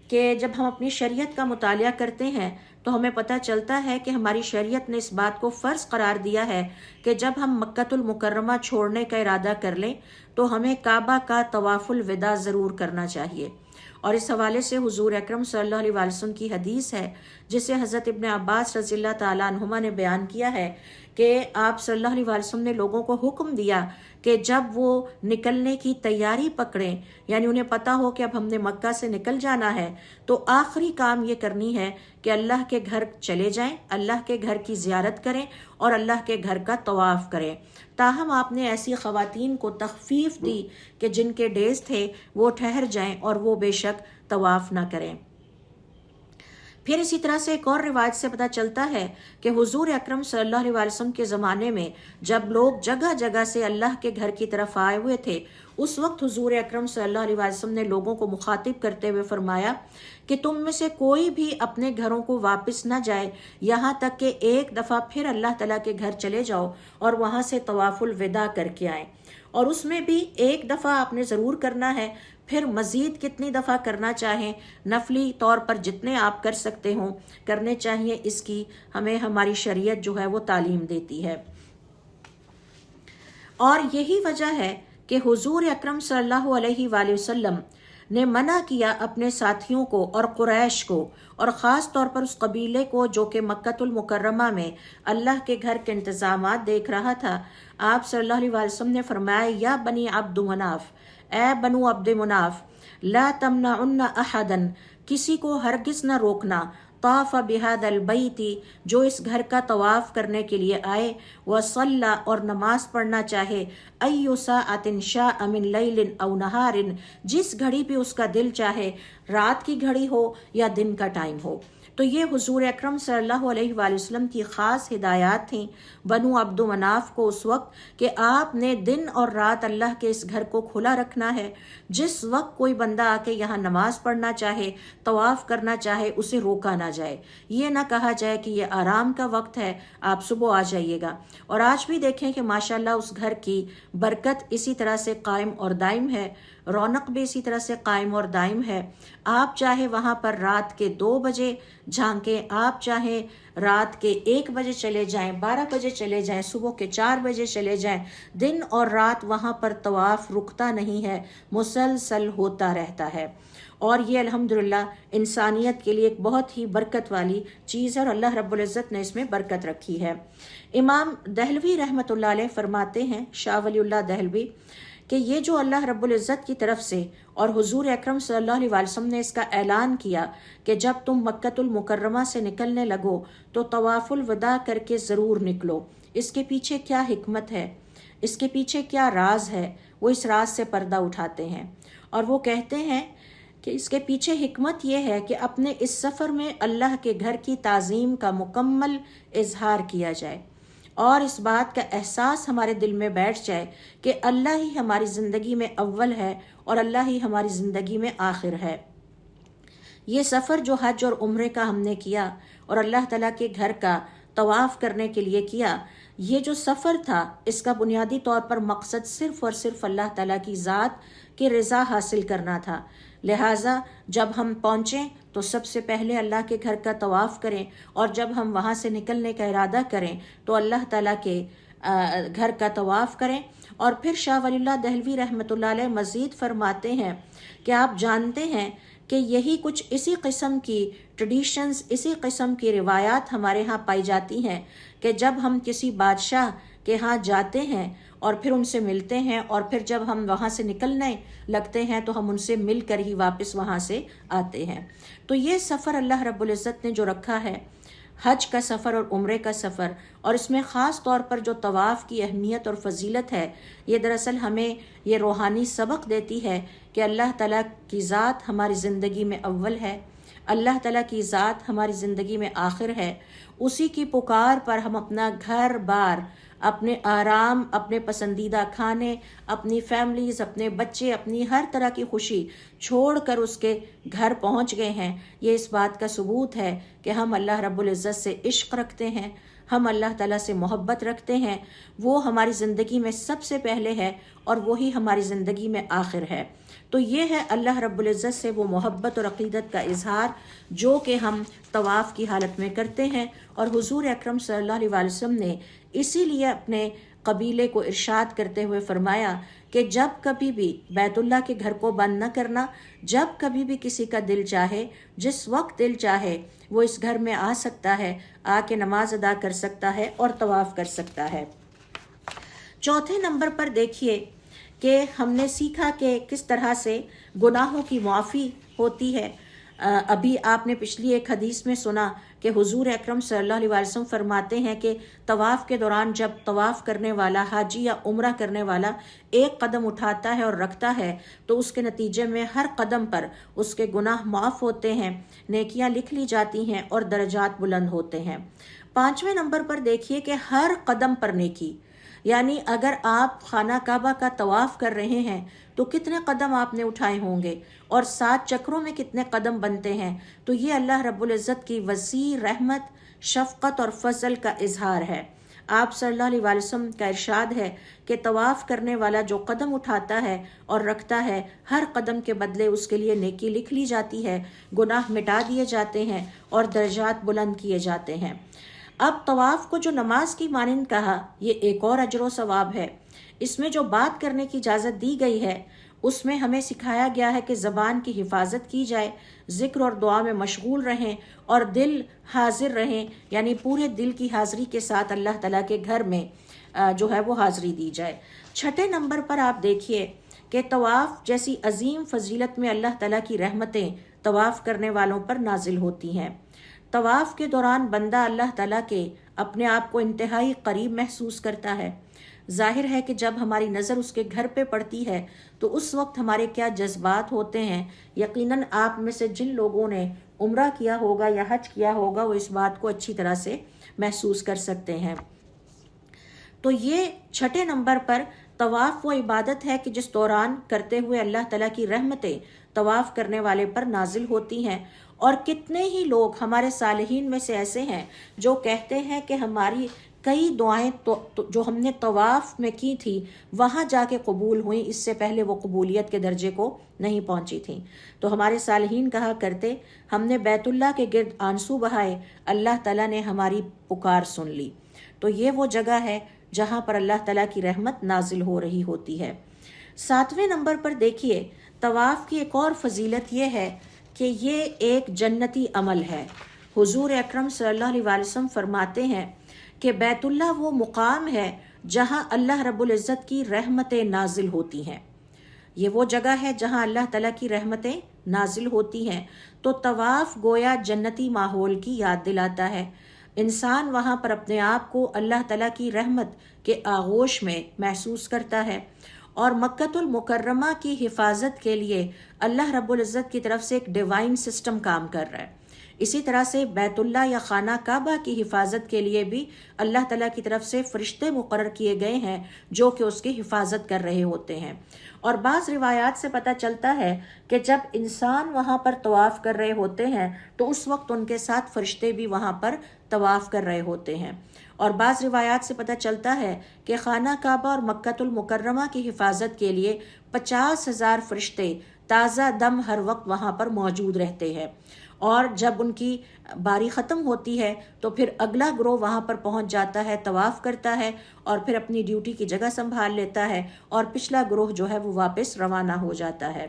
کہ جب ہم اپنی شریعت کا مطالعہ کرتے ہیں تو ہمیں پتہ چلتا ہے کہ ہماری شریعت نے اس بات کو فرض قرار دیا ہے کہ جب ہم مکۃ المکرمہ چھوڑنے کا ارادہ کر لیں تو ہمیں کعبہ کا طواف الوداع ضرور کرنا چاہیے. اور اس حوالے سے حضور اکرم صلی اللہ علیہ وسلم کی حدیث ہے جسے حضرت ابن عباس رضی اللہ تعالیٰ عنہما نے بیان کیا ہے کہ آپ صلی اللہ علیہ وسلم نے لوگوں کو حکم دیا کہ جب وہ نکلنے کی تیاری پکڑیں، یعنی انہیں پتہ ہو کہ اب ہم نے مکہ سے نکل جانا ہے، تو آخری کام یہ کرنی ہے کہ اللہ کے گھر چلے جائیں، اللہ کے گھر کی زیارت کریں اور اللہ کے گھر کا طواف کریں. تاہم آپ نے ایسی خواتین کو تخفیف دی کہ جن کے ڈیز تھے وہ ٹھہر جائیں اور وہ بے شک طواف نہ کریں. پھر اسی طرح سے ایک اور روایت سے پتہ چلتا ہے کہ حضور اکرم صلی اللہ علیہ وسلم کے زمانے میں جب لوگ جگہ جگہ سے اللہ کے گھر کی طرف آئے ہوئے تھے، اس وقت حضور اکرم صلی اللہ علیہ وسلم نے لوگوں کو مخاطب کرتے ہوئے فرمایا کہ تم میں سے کوئی بھی اپنے گھروں کو واپس نہ جائے یہاں تک کہ ایک دفعہ پھر اللہ تعالیٰ کے گھر چلے جاؤ اور وہاں سے طواف الوداع کر کے آئیں. اور اس میں بھی ایک دفعہ آپ نے ضرور کرنا ہے، پھر مزید کتنی دفعہ کرنا چاہیں، نفلی طور پر جتنے آپ کر سکتے ہوں کرنے چاہیے، اس کی ہمیں ہماری شریعت جو ہے وہ تعلیم دیتی ہے. اور یہی وجہ ہے کہ حضور اکرم صلی اللہ علیہ وآلہ وسلم نے منع کیا اپنے ساتھیوں کو اور قریش کو، اور خاص طور پر اس قبیلے کو جو کہ مکۃ المکرمہ میں اللہ کے گھر کے انتظامات دیکھ رہا تھا. آپ صلی اللہ علیہ وسلم نے فرمایا، یا بنی عبد مناف، اے بنو عبد مناف، لا تمنعن احدا، کسی کو ہرگز نہ روکنا، طاف بہذا البیت، جو اس گھر کا طواف کرنے کے لیے آئے، وصلی، اور نماز پڑھنا چاہے، ای ساعۃ شاء من لیل او نہار، جس گھڑی بھی اس کا دل چاہے، رات کی گھڑی ہو یا دن کا ٹائم ہو. تو یہ حضور اکرم صلی اللہ علیہ وآلہ وسلم کی خاص ہدایات تھیں بنو عبد مناف کو اس وقت کہ آپ نے دن اور رات اللہ کے اس گھر کو کھلا رکھنا ہے. جس وقت کوئی بندہ آ کے یہاں نماز پڑھنا چاہے، طواف کرنا چاہے، اسے روکا نہ جائے. یہ نہ کہا جائے کہ یہ آرام کا وقت ہے، آپ صبح آ جائیے گا. اور آج بھی دیکھیں کہ ماشاءاللہ اس گھر کی برکت اسی طرح سے قائم اور دائم ہے، رونق بھی اسی طرح سے قائم اور دائم ہے. آپ چاہے وہاں پر رات کے 2 بجے جھانکیں، آپ چاہیں رات کے 1 بجے چلے جائیں، 12 بجے چلے جائیں، صبح کے 4 بجے چلے جائیں، دن اور رات وہاں پر طواف رکتا نہیں ہے، مسلسل ہوتا رہتا ہے. اور یہ الحمدللہ انسانیت کے لیے ایک بہت ہی برکت والی چیز ہے، اور اللہ رب العزت نے اس میں برکت رکھی ہے. امام دہلوی رحمۃ اللہ علیہ فرماتے ہیں، شاہ ولی اللہ دہلوی، کہ یہ جو اللہ رب العزت کی طرف سے اور حضور اکرم صلی اللہ علیہ وسلم نے اس کا اعلان کیا کہ جب تم مکۃ المکرمہ سے نکلنے لگو تو طواف الوداع کر کے ضرور نکلو، اس کے پیچھے کیا حکمت ہے، اس کے پیچھے کیا راز ہے، وہ اس راز سے پردہ اٹھاتے ہیں. اور وہ کہتے ہیں کہ اس کے پیچھے حکمت یہ ہے کہ اپنے اس سفر میں اللہ کے گھر کی تعظیم کا مکمل اظہار کیا جائے اور اس بات کا احساس ہمارے دل میں بیٹھ جائے کہ اللہ ہی ہماری زندگی میں اول ہے اور اللہ ہی ہماری زندگی میں آخر ہے. یہ سفر جو حج اور عمرے کا ہم نے کیا اور اللہ تعالیٰ کے گھر کا طواف کرنے کے لیے کیا، یہ جو سفر تھا اس کا بنیادی طور پر مقصد صرف اور صرف اللہ تعالیٰ کی ذات کی رضا حاصل کرنا تھا. لہٰذا جب ہم پہنچیں تو سب سے پہلے اللہ کے گھر کا طواف کریں، اور جب ہم وہاں سے نکلنے کا ارادہ کریں تو اللہ تعالیٰ کے گھر کا طواف کریں. اور پھر شاہ ولی اللہ دہلوی رحمۃ اللہ علیہ مزید فرماتے ہیں کہ آپ جانتے ہیں کہ یہی کچھ اسی قسم کی ٹریڈیشنز، اسی قسم کی روایات ہمارے ہاں پائی جاتی ہیں کہ جب ہم کسی بادشاہ کے ہاں جاتے ہیں اور پھر ان سے ملتے ہیں، اور پھر جب ہم وہاں سے نکلنے لگتے ہیں تو ہم ان سے مل کر ہی واپس وہاں سے آتے ہیں. تو یہ سفر اللہ رب العزت نے جو رکھا ہے حج کا سفر اور عمرے کا سفر، اور اس میں خاص طور پر جو طواف کی اہمیت اور فضیلت ہے، یہ دراصل ہمیں یہ روحانی سبق دیتی ہے کہ اللہ تعالیٰ کی ذات ہماری زندگی میں اول ہے، اللہ تعالیٰ کی ذات ہماری زندگی میں آخر ہے۔ اسی کی پکار پر ہم اپنا گھر بار، اپنے آرام، اپنے پسندیدہ کھانے، اپنی فیملیز، اپنے بچے، اپنی ہر طرح کی خوشی چھوڑ کر اس کے گھر پہنچ گئے ہیں۔ یہ اس بات کا ثبوت ہے کہ ہم اللہ رب العزت سے عشق رکھتے ہیں، ہم اللہ تعالیٰ سے محبت رکھتے ہیں، وہ ہماری زندگی میں سب سے پہلے ہے اور وہی ہماری زندگی میں آخر ہے۔ تو یہ ہے اللہ رب العزت سے وہ محبت اور عقیدت کا اظہار جو کہ ہم طواف کی حالت میں کرتے ہیں، اور حضور اکرم صلی اللہ علیہ وسلم نے اسی لیے اپنے قبیلے کو ارشاد کرتے ہوئے فرمایا کہ جب کبھی بھی بیت اللہ کے گھر کو بند نہ کرنا، جب کبھی بھی کسی کا دل چاہے، جس وقت دل چاہے وہ اس گھر میں آ سکتا ہے، آ کے نماز ادا کر سکتا ہے اور طواف کر سکتا ہے۔ چوتھے نمبر پر دیکھیے کہ ہم نے سیکھا کہ کس طرح سے گناہوں کی معافی ہوتی ہے۔ ابھی آپ نے پچھلی ایک حدیث میں سنا کہ حضور اکرم صلی اللہ علیہ وسلم فرماتے ہیں کہ طواف کے دوران جب طواف کرنے والا حاجی یا عمرہ کرنے والا ایک قدم اٹھاتا ہے اور رکھتا ہے تو اس کے نتیجے میں ہر قدم پر اس کے گناہ معاف ہوتے ہیں، نیکیاں لکھ لی جاتی ہیں اور درجات بلند ہوتے ہیں۔ پانچویں نمبر پر دیکھیے کہ ہر قدم پر نیکی، یعنی اگر آپ خانہ کعبہ کا طواف کر رہے ہیں تو کتنے قدم آپ نے اٹھائے ہوں گے، اور 7 چکروں میں کتنے قدم بنتے ہیں، تو یہ اللہ رب العزت کی وسیع رحمت، شفقت اور فضل کا اظہار ہے۔ آپ صلی اللہ علیہ وسلم کا ارشاد ہے کہ طواف کرنے والا جو قدم اٹھاتا ہے اور رکھتا ہے، ہر قدم کے بدلے اس کے لیے نیکی لکھ لی جاتی ہے، گناہ مٹا دیے جاتے ہیں اور درجات بلند کیے جاتے ہیں۔ اب طواف کو جو نماز کی مانند کہا، یہ ایک اور اجر و ثواب ہے۔ اس میں جو بات کرنے کی اجازت دی گئی ہے، اس میں ہمیں سکھایا گیا ہے کہ زبان کی حفاظت کی جائے، ذکر اور دعا میں مشغول رہیں اور دل حاضر رہیں، یعنی پورے دل کی حاضری کے ساتھ اللہ تعالیٰ کے گھر میں جو ہے وہ حاضری دی جائے۔ چھٹے نمبر پر آپ دیکھیے کہ طواف جیسی عظیم فضیلت میں اللہ تعالیٰ کی رحمتیں طواف کرنے والوں پر نازل ہوتی ہیں۔ طواف کے دوران بندہ اللہ تعالیٰ کے اپنے آپ کو انتہائی قریب محسوس کرتا ہے۔ ظاہر ہے کہ جب ہماری نظر اس کے گھر پہ پڑتی ہے تو اس وقت ہمارے کیا جذبات ہوتے ہیں۔ یقیناً آپ میں سے جن لوگوں نے عمرہ کیا ہوگا یا حج کیا ہوگا وہ اس بات کو اچھی طرح سے محسوس کر سکتے ہیں۔ تو یہ چھٹے نمبر پر طواف وہ عبادت ہے کہ جس دوران کرتے ہوئے اللہ تعالیٰ کی رحمتیں طواف کرنے والے پر نازل ہوتی ہیں، اور کتنے ہی لوگ ہمارے صالحین میں سے ایسے ہیں جو کہتے ہیں کہ ہماری کئی دعائیں جو ہم نے طواف میں کی تھی وہاں جا کے قبول ہوئیں، اس سے پہلے وہ قبولیت کے درجے کو نہیں پہنچی تھیں۔ تو ہمارے صالحین کہا کرتے، ہم نے بیت اللہ کے گرد آنسو بہائے، اللہ تعالیٰ نے ہماری پکار سن لی۔ تو یہ وہ جگہ ہے جہاں پر اللہ تعالیٰ کی رحمت نازل ہو رہی ہوتی ہے۔ 7ویں نمبر پر دیکھیے طواف کی ایک اور فضیلت یہ ہے کہ یہ ایک جنتی عمل ہے۔ حضور اکرم صلی اللہ علیہ وسلم فرماتے ہیں کہ بیت اللہ وہ مقام ہے جہاں اللہ رب العزت کی رحمتیں نازل ہوتی ہیں۔ یہ وہ جگہ ہے جہاں اللہ تعالیٰ کی رحمتیں نازل ہوتی ہیں۔ تو طواف گویا جنتی ماحول کی یاد دلاتا ہے۔ انسان وہاں پر اپنے آپ کو اللہ تعالیٰ کی رحمت کے آغوش میں محسوس کرتا ہے، اور مکۃ المکرمہ کی حفاظت کے لیے اللہ رب العزت کی طرف سے ایک ڈیوائن سسٹم کام کر رہا ہے۔ اسی طرح سے بیت اللہ یا خانہ کعبہ کی حفاظت کے لیے بھی اللہ تعالیٰ کی طرف سے فرشتے مقرر کیے گئے ہیں جو کہ اس کی حفاظت کر رہے ہوتے ہیں۔ اور بعض روایات سے پتہ چلتا ہے کہ جب انسان وہاں پر طواف کر رہے ہوتے ہیں تو اس وقت ان کے ساتھ فرشتے بھی وہاں پر طواف کر رہے ہوتے ہیں۔ اور بعض روایات سے پتہ چلتا ہے کہ خانہ کعبہ اور مکۃ المکرمہ کی حفاظت کے لیے 50,000 فرشتے تازہ دم ہر وقت وہاں پر موجود رہتے ہیں، اور جب ان کی باری ختم ہوتی ہے تو پھر اگلا گروہ وہاں پر پہنچ جاتا ہے، طواف کرتا ہے اور پھر اپنی ڈیوٹی کی جگہ سنبھال لیتا ہے، اور پچھلا گروہ جو ہے وہ واپس روانہ ہو جاتا ہے۔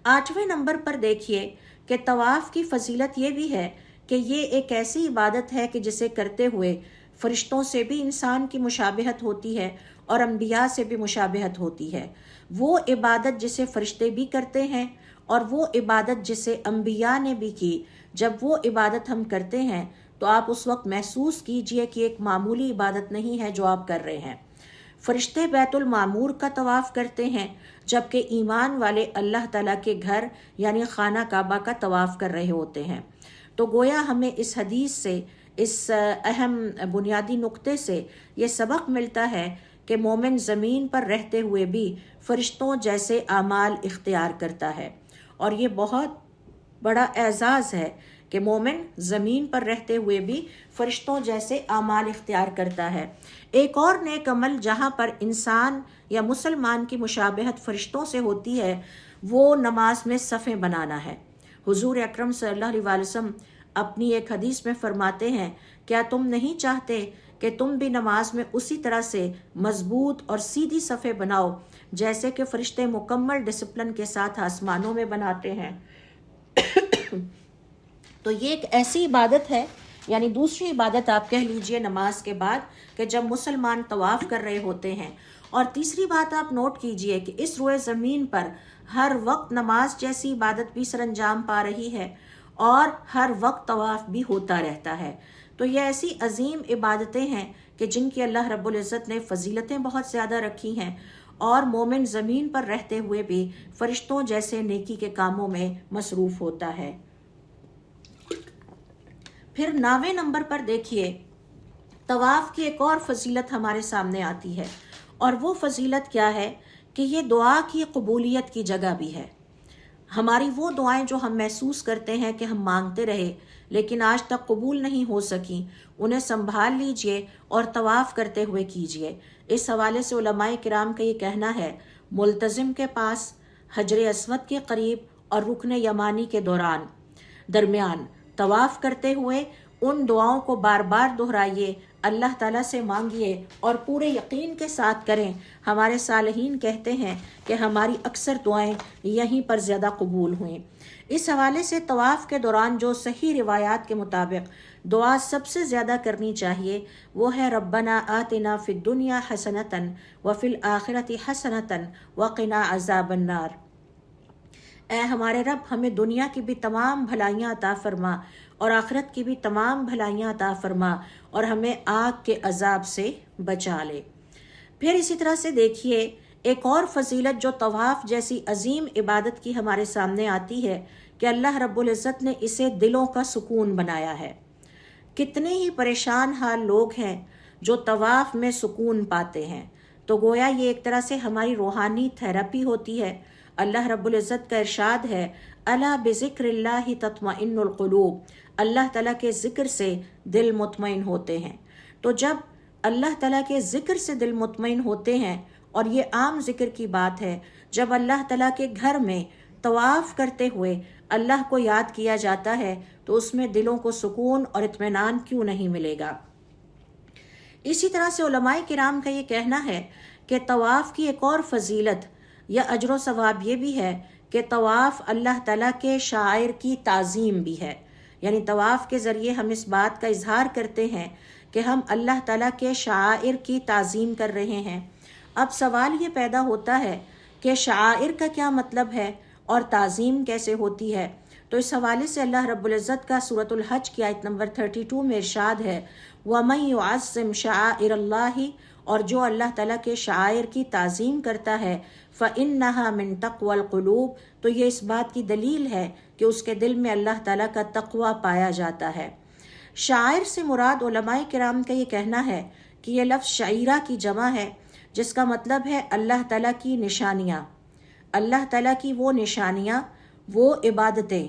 8ویں نمبر پر دیکھیے کہ طواف کی فضیلت یہ بھی ہے کہ یہ ایک ایسی عبادت ہے کہ جسے کرتے ہوئے فرشتوں سے بھی انسان کی مشابہت ہوتی ہے اور انبیاء سے بھی مشابہت ہوتی ہے۔ وہ عبادت جسے فرشتے بھی کرتے ہیں اور وہ عبادت جسے انبیاء نے بھی کی، جب وہ عبادت ہم کرتے ہیں تو آپ اس وقت محسوس کیجئے کہ ایک معمولی عبادت نہیں ہے جو آپ کر رہے ہیں۔ فرشتے بیت المعمور کا طواف کرتے ہیں، جبکہ ایمان والے اللہ تعالیٰ کے گھر یعنی خانہ کعبہ کا طواف کر رہے ہوتے ہیں۔ تو گویا ہمیں اس حدیث سے، اس اہم بنیادی نقطے سے یہ سبق ملتا ہے کہ مومن زمین پر رہتے ہوئے بھی فرشتوں جیسے اعمال اختیار کرتا ہے، اور یہ بہت بڑا اعزاز ہے کہ مومن زمین پر رہتے ہوئے بھی فرشتوں جیسے اعمال اختیار کرتا ہے۔ ایک اور نیک عمل جہاں پر انسان یا مسلمان کی مشابہت فرشتوں سے ہوتی ہے وہ نماز میں صفیں بنانا ہے۔ حضور اکرم صلی اللہ علیہ وسلم اپنی ایک حدیث میں فرماتے ہیں، کیا تم نہیں چاہتے کہ تم بھی نماز میں اسی طرح سے مضبوط اور سیدھی صفیں بناؤ جیسے کہ فرشتے مکمل ڈسپلن کے ساتھ آسمانوں میں بناتے ہیں؟ تو یہ ایک ایسی عبادت ہے، یعنی دوسری عبادت آپ کہہ لیجئے نماز کے بعد، کہ جب مسلمان طواف کر رہے ہوتے ہیں۔ اور تیسری بات آپ نوٹ کیجئے کہ اس روئے زمین پر ہر وقت نماز جیسی عبادت بھی سر انجام پا رہی ہے اور ہر وقت طواف بھی ہوتا رہتا ہے۔ تو یہ ایسی عظیم عبادتیں ہیں کہ جن کی اللہ رب العزت نے فضیلتیں بہت زیادہ رکھی ہیں، اور مومن زمین پر رہتے ہوئے بھی فرشتوں جیسے نیکی کے کاموں میں مصروف ہوتا ہے۔ پھر 9ویں نمبر پر دیکھیے، طواف کی ایک اور فضیلت ہمارے سامنے آتی ہے، اور وہ فضیلت کیا ہے کہ یہ دعا کی قبولیت کی جگہ بھی ہے۔ ہماری وہ دعائیں جو ہم محسوس کرتے ہیں کہ ہم مانگتے رہے لیکن آج تک قبول نہیں ہو سکیں، انہیں سنبھال لیجئے اور طواف کرتے ہوئے کیجئے۔ اس حوالے سے علماء کرام کا یہ کہنا ہے، ملتزم کے پاس حجر اسود کے قریب اور رکن یمانی کے درمیان طواف کرتے ہوئے ان دعاؤں کو بار بار دہرائیے، اللہ تعالیٰ سے مانگیے اور پورے یقین کے ساتھ کریں۔ ہمارے صالحین کہتے ہیں کہ ہماری اکثر دعائیں یہیں پر زیادہ قبول ہوئیں۔ اس حوالے سے طواف کے دوران جو صحیح روایات کے مطابق دعا سب سے زیادہ کرنی چاہیے وہ ہے، ربنا آتنا فی الدنیا حسنۃ وفی الآخرۃ حسنۃ وقنا عذاب النار۔ اے ہمارے رب، ہمیں دنیا کی بھی تمام بھلائیاں عطا فرما اور آخرت کی بھی تمام بھلائیاں عطا فرما، اور ہمیں آگ کے عذاب سے بچا لے۔ پھر اسی طرح سے دیکھیے ایک اور فضیلت جو طواف جیسی عظیم عبادت کی ہمارے سامنے آتی ہے کہ اللہ رب العزت نے اسے دلوں کا سکون بنایا ہے۔ کتنے ہی پریشان حال لوگ ہیں جو طواف میں سکون پاتے ہیں، تو گویا یہ ایک طرح سے ہماری روحانی تھراپی ہوتی ہے۔ اللہ رب العزت کا ارشاد ہے، الا بذکر اللہ تطمئن القلوب، اللہ تعالیٰ کے ذکر سے دل مطمئن ہوتے ہیں۔ تو جب اللہ تعالیٰ کے ذکر سے دل مطمئن ہوتے ہیں، اور یہ عام ذکر کی بات ہے، جب اللہ تعالیٰ کے گھر میں طواف کرتے ہوئے اللہ کو یاد کیا جاتا ہے تو اس میں دلوں کو سکون اور اطمینان کیوں نہیں ملے گا۔ اسی طرح سے علماء کرام کا یہ کہنا ہے کہ طواف کی ایک اور فضیلت یا اجر و ثواب یہ بھی ہے کہ طواف اللہ تعالیٰ کے شاعر کی تعظیم بھی ہے، یعنی طواف کے ذریعے ہم اس بات کا اظہار کرتے ہیں کہ ہم اللہ تعالیٰ کے شاعر کی تعظیم کر رہے ہیں۔ اب سوال یہ پیدا ہوتا ہے کہ شاعر کا کیا مطلب ہے اور تعظیم کیسے ہوتی ہے؟ تو اس حوالے سے اللہ رب العزت کا سورۃ الحج کی آیت نمبر 32 میں ارشاد ہے، وَمَن يُعَظِّمْ شَعَائِرَ اللَّهِ، اور جو اللہ تعالیٰ کے شاعر کی تعظیم کرتا ہے، فَإِنَّهَا مِن تَقْوَى الْقُلُوبِ، تو یہ اس بات کی دلیل ہے کہ اس کے دل میں اللہ تعالیٰ کا تقوی پایا جاتا ہے۔ شاعر سے مراد علماء کرام کا یہ کہنا ہے کہ یہ لفظ شعیرہ کی جمع ہے، جس کا مطلب ہے اللہ تعالیٰ کی نشانیاں، اللہ تعالیٰ کی وہ نشانیاں، وہ عبادتیں،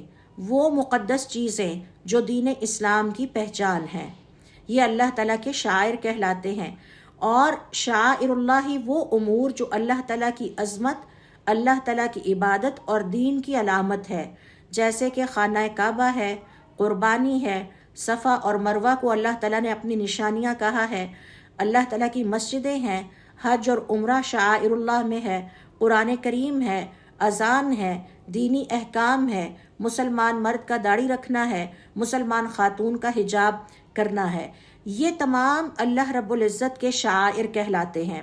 وہ مقدس چیزیں جو دین اسلام کی پہچان ہیں، یہ اللہ تعالیٰ کے شاعر کہلاتے ہیں۔ اور شاعر اللہ وہ امور جو اللہ تعالیٰ کی عظمت، اللہ تعالیٰ کی عبادت اور دین کی علامت ہے، جیسے کہ خانہ کعبہ ہے، قربانی ہے، صفا اور مروہ کو اللہ تعالیٰ نے اپنی نشانیاں کہا ہے، اللہ تعالیٰ کی مسجدیں ہیں، حج اور عمرہ شاعر اللہ میں ہے، قرآن کریم ہے، اذان ہے، دینی احکام ہے، مسلمان مرد کا داڑھی رکھنا ہے، مسلمان خاتون کا حجاب کرنا ہے، یہ تمام اللہ رب العزت کے شاعر کہلاتے ہیں۔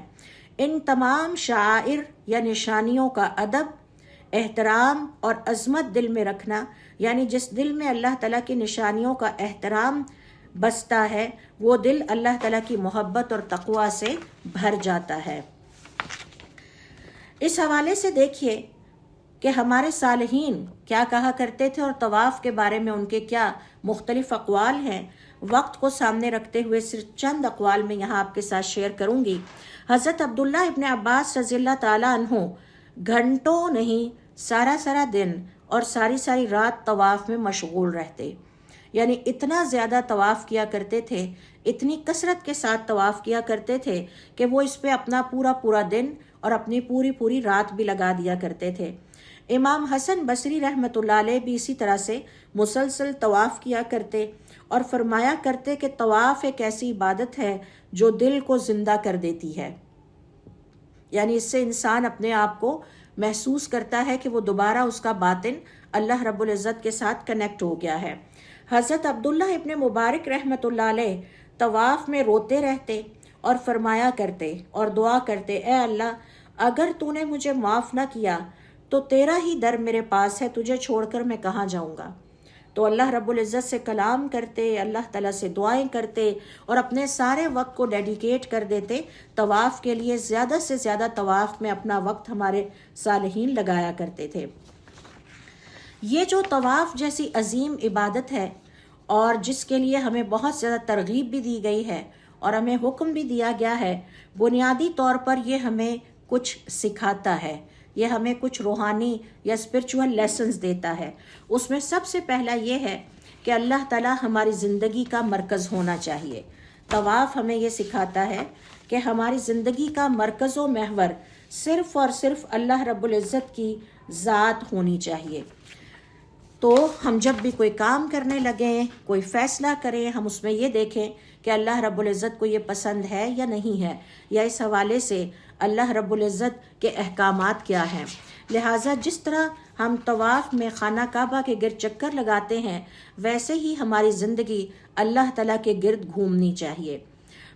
ان تمام شاعر یا نشانیوں کا ادب، احترام اور عظمت دل میں رکھنا، یعنی جس دل میں اللہ تعالیٰ کی نشانیوں کا احترام بستا ہے وہ دل اللہ تعالیٰ کی محبت اور تقوی سے بھر جاتا ہے۔ اس حوالے سے دیکھیے کہ ہمارے صالحین کیا کہا کرتے تھے اور طواف کے بارے میں ان کے کیا مختلف اقوال ہیں۔ وقت کو سامنے رکھتے ہوئے صرف چند اقوال میں یہاں آپ کے ساتھ شیئر کروں گی۔ حضرت عبداللہ ابن عباس رضی اللہ تعالیٰ عنہ گھنٹوں نہیں سارا دن اور ساری رات طواف میں مشغول رہتے، یعنی اتنا زیادہ طواف کیا کرتے تھے، اتنی کثرت کے ساتھ طواف کیا کرتے تھے کہ وہ اس پہ اپنا پورا دن اور اپنی پوری رات بھی لگا دیا کرتے تھے۔ امام حسن بصری رحمۃ اللہ علیہ بھی اسی طرح سے مسلسل طواف کیا کرتے اور فرمایا کرتے کہ طواف ایک ایسی عبادت ہے جو دل کو زندہ کر دیتی ہے، یعنی اس سے انسان اپنے آپ کو محسوس کرتا ہے کہ وہ دوبارہ اس کا باطن اللہ رب العزت کے ساتھ کنیکٹ ہو گیا ہے۔ حضرت عبداللہ ابن مبارک رحمۃ اللہ علیہ طواف میں روتے رہتے اور فرمایا کرتے اور دعا کرتے، اے اللہ اگر تو نے مجھے معاف نہ کیا تو تیرا ہی در میرے پاس ہے، تجھے چھوڑ کر میں کہاں جاؤں گا۔ تو اللہ رب العزت سے کلام کرتے، اللہ تعالیٰ سے دعائیں کرتے اور اپنے سارے وقت کو ڈیڈیکیٹ کر دیتے طواف کے لیے۔ زیادہ سے زیادہ طواف میں اپنا وقت ہمارے صالحین لگایا کرتے تھے۔ یہ جو طواف جیسی عظیم عبادت ہے اور جس کے لیے ہمیں بہت زیادہ ترغیب بھی دی گئی ہے اور ہمیں حکم بھی دیا گیا ہے، بنیادی طور پر یہ ہمیں کچھ سکھاتا ہے، یہ ہمیں کچھ روحانی یا اسپرچول لیسنز دیتا ہے۔ اس میں سب سے پہلا یہ ہے کہ اللہ تعالیٰ ہماری زندگی کا مرکز ہونا چاہیے۔ طواف ہمیں یہ سکھاتا ہے کہ ہماری زندگی کا مرکز و محور صرف اور صرف اللہ رب العزت کی ذات ہونی چاہیے۔ تو ہم جب بھی کوئی کام کرنے لگیں، کوئی فیصلہ کریں، ہم اس میں یہ دیکھیں کہ اللہ رب العزت کو یہ پسند ہے یا نہیں ہے، یا اس حوالے سے اللہ رب العزت کے احکامات کیا ہیں۔ لہٰذا جس طرح ہم طواف میں خانہ کعبہ کے گرد چکر لگاتے ہیں، ویسے ہی ہماری زندگی اللہ تعالیٰ کے گرد گھومنی چاہیے۔